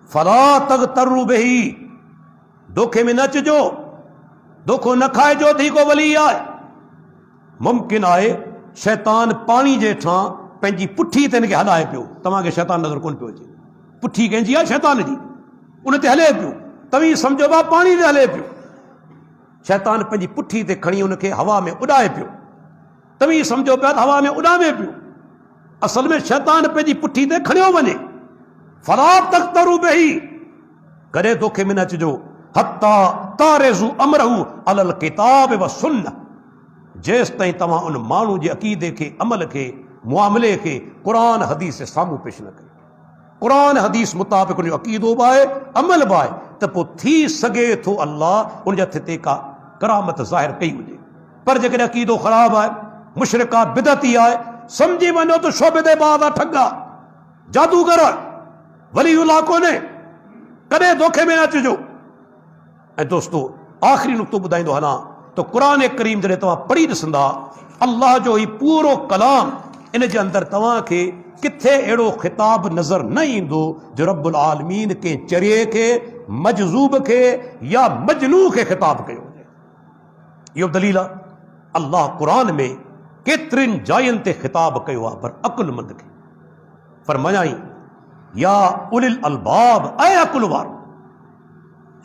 फला तग़तरू बिही, दोखे में न अचिजो, दोखो न खाइजो थी को वली आहे। मुमकिन आहे शैतान पाणी जे हेठां पंहिंजी पुठी ते हिनखे हलाए पियो, तव्हांखे शैतान नज़र कोन पियो अचे, पुठी कंहिंजी आहे शैतान जी, उन ते हले पियो, तव्हीं सम्झो बा पाणी ते हले पियो, शैतान पंहिंजी पुठी ते खणी उनखे हवा में उॾाए पियो, तव्हीं सम्झो पिया त हवा में उॾामे पियो, असल में शैतान पंहिंजी पुठी ते खणियो वञे। फला तख़्तरू बिही, कॾहिं दोखे में न अचिजो, हत्ता तारिज़ू अमरहू अलल किताब व सुन्नह, जेसि ताईं तव्हां उन माण्हू जे अक़ीदे खे, अमल खे, मुआमले खे क़ुरान हदीस जे साम्हूं पेश न कयो। क़ुरान हदीस मुताबिक़ उनजो अक़ीदो बि आहे, अमल बि आहे, त पोइ थी सघे थो अल्लाह उनजे हथ ते का करामत ज़ाहिर कई हुजे। पर जेकॾहिं अक़ीदो ख़राब आहे, मुशरिक आहे, बिदती आहे, सम्झी वञो त शोबेदेबाज़ आहे, ठग आहे, जादूगर आहे, वलीउल्लाह कोन्हे, कॾहिं धोखे में न अचिजो। ऐं दोस्तो आख़िरी नुक़्तो ॿुधाईंदो हलां त क़ुरान करीम जॾहिं तव्हां पढ़ी ॾिसंदा, अल्लाह जो ही पूरो कलाम, इन जे अंदरि तव्हांखे किथे अहिड़ो ख़िताब नज़र न ईंदो जो रब्बुल आलमीन के चरिये खे, मजज़ूब खे या मजनू खे ख़िताब कयो हुजे। इहो दलील आहे, अल्लाह क़ुरान में केतिरनि जायुनि ते ख़िताब कयो आहे, पर अकुलमंद खे फरमायाई, या उलिल अलबाब, ऐं अकुल वारो।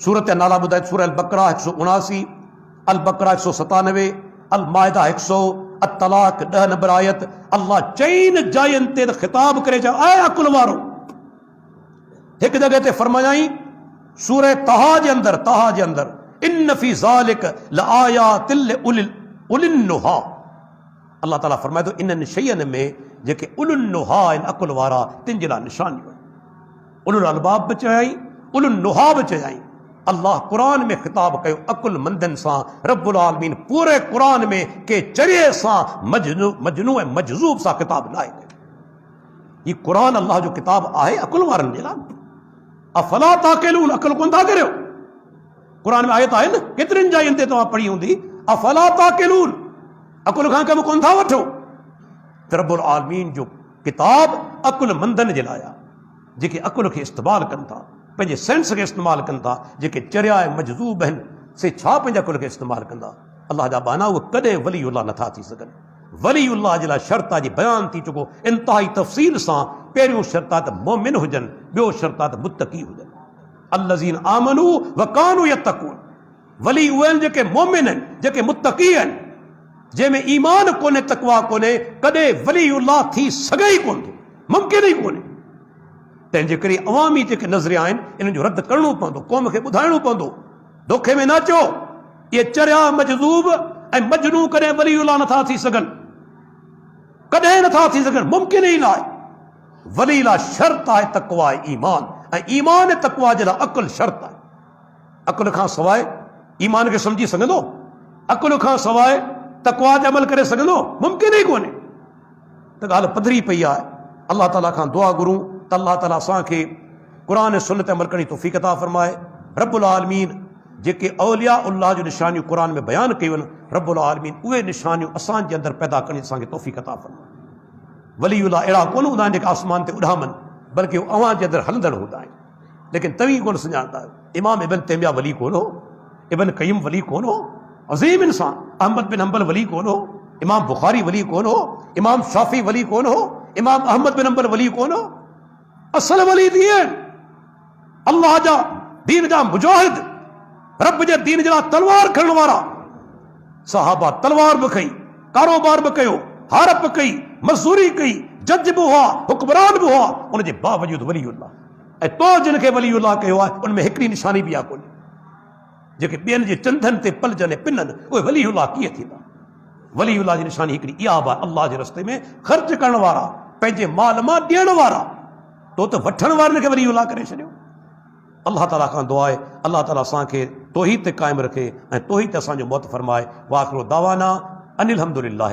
सूरत जा नाला ॿुधाए, सूरह अल बकरा 179, अल बकरा 197, अल माइदा 100, अतलाक 10 नंबर आयत, अल्लाह चईन जायुनि ते ख़िताब करे चयो, ऐं अकुल वारो। हिकु जॻह ते फरमायाई सूरह तहा जे अंदरि, इन फी ज़ालिक लआयातिन लिउलिन नुहा, अल्लाह ताला फरमाए थो, इन्हनि शयुनि में जेके उलुन नुहा आहिनि, अकुल वारा, तिन जे लाइ निशानियूं आहिनि। उलुल अलबाब बि चयाई, उलुन नुहा बि चयाई। अल्लाह क़ुरान में ख़िताब कयो अकुल मंदनि सां, रब्बुल आलमीन पूरे क़ुरान में के चरिये सां, मजनू ऐं मजज़ूब सां ख़िताब न आहे कयो। हीउ क़ुरान अल्लाह जो किताब आहे अकुल वारनि जे लाइ। अफला ताक़िलून, अकुल कोन था करियो? क़ुरान में आयत आहे न, केतिरनि जायुनि ते तव्हां पढ़ी हूंदी, अफला ताक़िलून, अकुल खां कमु कोन था वठो। त रब्बुल आलमीन जो किताब अकुल मंदनि जे लाइ आहे, जेके अकुल खे इस्तेमालु कनि था, पंहिंजे सेंस खे इस्तेमालु कनि था, जेके चरिया ऐं मजज़ूब आहिनि से छा पंहिंजे अकुल खे इस्तेमालु कंदा? अल्लाह जा बाना उहे कॾहिं वलीउल्लाह नथा थी सघनि। वलीउल्लाह जे लाइ शर्त आहे जी बयानु थी चुको इंतिहाई तफ़सील सां। पहिरियों शर्त आहे त मोमिन हुजनि, ॿियो शर्त आहे त मुत्तक़ी हुजनि। अल्लज़ीन आमनू व कानू यत्तकून, वली उहे आहिनि जेके मोमिन आहिनि, जेके मुत्तक़ी आहिनि, जंहिंमें ईमान कोन्हे, तक़वा कोन्हे, कॾहिं वलीउल्लाह थी सघे ई कोन थो, मुमकिन ई कोन्हे। तंहिंजे करे अवामी जेके नज़रिया आहिनि, इन्हनि जो रद्द करणो पवंदो, क़ौम खे ॿुधाइणो पवंदो, दोखे में न अचो। इहे चरिया मजज़ूब ऐं मजनू कॾहिं वलीउल्लाह नथा थी सघनि, कॾहिं नथा थी सघनि, मुमकिन ई न आहे। वली लाइ शर्त आहे तक़वा ईमान, ऐं ईमान ऐं तक़वा जे लाइ अकुल शर्त आहे। अकुल खां सवाइ ईमान खे सम्झी सघंदो, अकुल खां सवाइ तक़वा ते अमल करे सघंदो, मुमकिन ई कोन्हे। त ॻाल्हि पधरी पई आहे। अलाह ताला खां दुआ घुरूं त अलाह ताला असांखे क़ुर ऐं सुन्नत अमल करण जी तौफ़ीक़ अता फरमाए। रब्बुल आलमीन जेके औलिया उल्लाह जूं निशानियूं क़ुर में बयानु कयूं आहिनि, रब्बुल आलमीन उहे निशानियूं असांजे अंदरि पैदा करण जी असांखे तौफ़ीक़ अता फरमाए। वलीउल्लाह अहिड़ा कोन हूंदा आहिनि जेका आसमान ते उॾामनि, बल्कि उहे अव्हां जे अंदरि हलंदड़ हूंदा आहिनि। लेकिन तव्हीं कोन सुञाणंदा आहियो, इमाम इब्न तैमिया वली कोन हो, इब्न क़य्यिम वली कोन हो, अज़ीम इंसान अहमद बिन हंबल वली कोन हो, इमाम बुखारी वली कोन हो, इमाम शाफी वली कोन हो, इमाम अहमद बिन हंबल वली कोन हो। असल वली थी अल्लाह जा दीन जा मुजाहिद, रब जे दीन जे लाइ तलवार खणण वारा। सहाबा तलवार बि खई, कारोबार बि कयो, हारप कई, मज़दूरी कई, जज बि हुआ, हुक्मरान बि हुआ, उनजे बावजूद वलीउल्लाह। ऐं तो जिन खे वलीउल्लाह कयो आहे उनमें हिकिड़ी निशानी बि आहे कोन्हे। जेके ॿियनि जे चंदनि ते पलजनि ऐं पिननि, उहे वलीउल्लाह कीअं थींदा? वलीउल्लाह जी निशानी हिकिड़ी इहा बि आहे, अल्लाह जे रस्ते में ख़र्च करण वारा, पंहिंजे माल मां ॾियण वारा। तो त वठण वारनि खे वलीउल्लाह करे छॾियो। अल्लाह ताला खां दुआ आहे अल्लाह ताला असांखे तौहीद ते क़ाइमु रखे ऐं तौहीद ते असांजो मौत फरमाए। वाखिरो दावाना अनिल हम्दुलिल्लाह।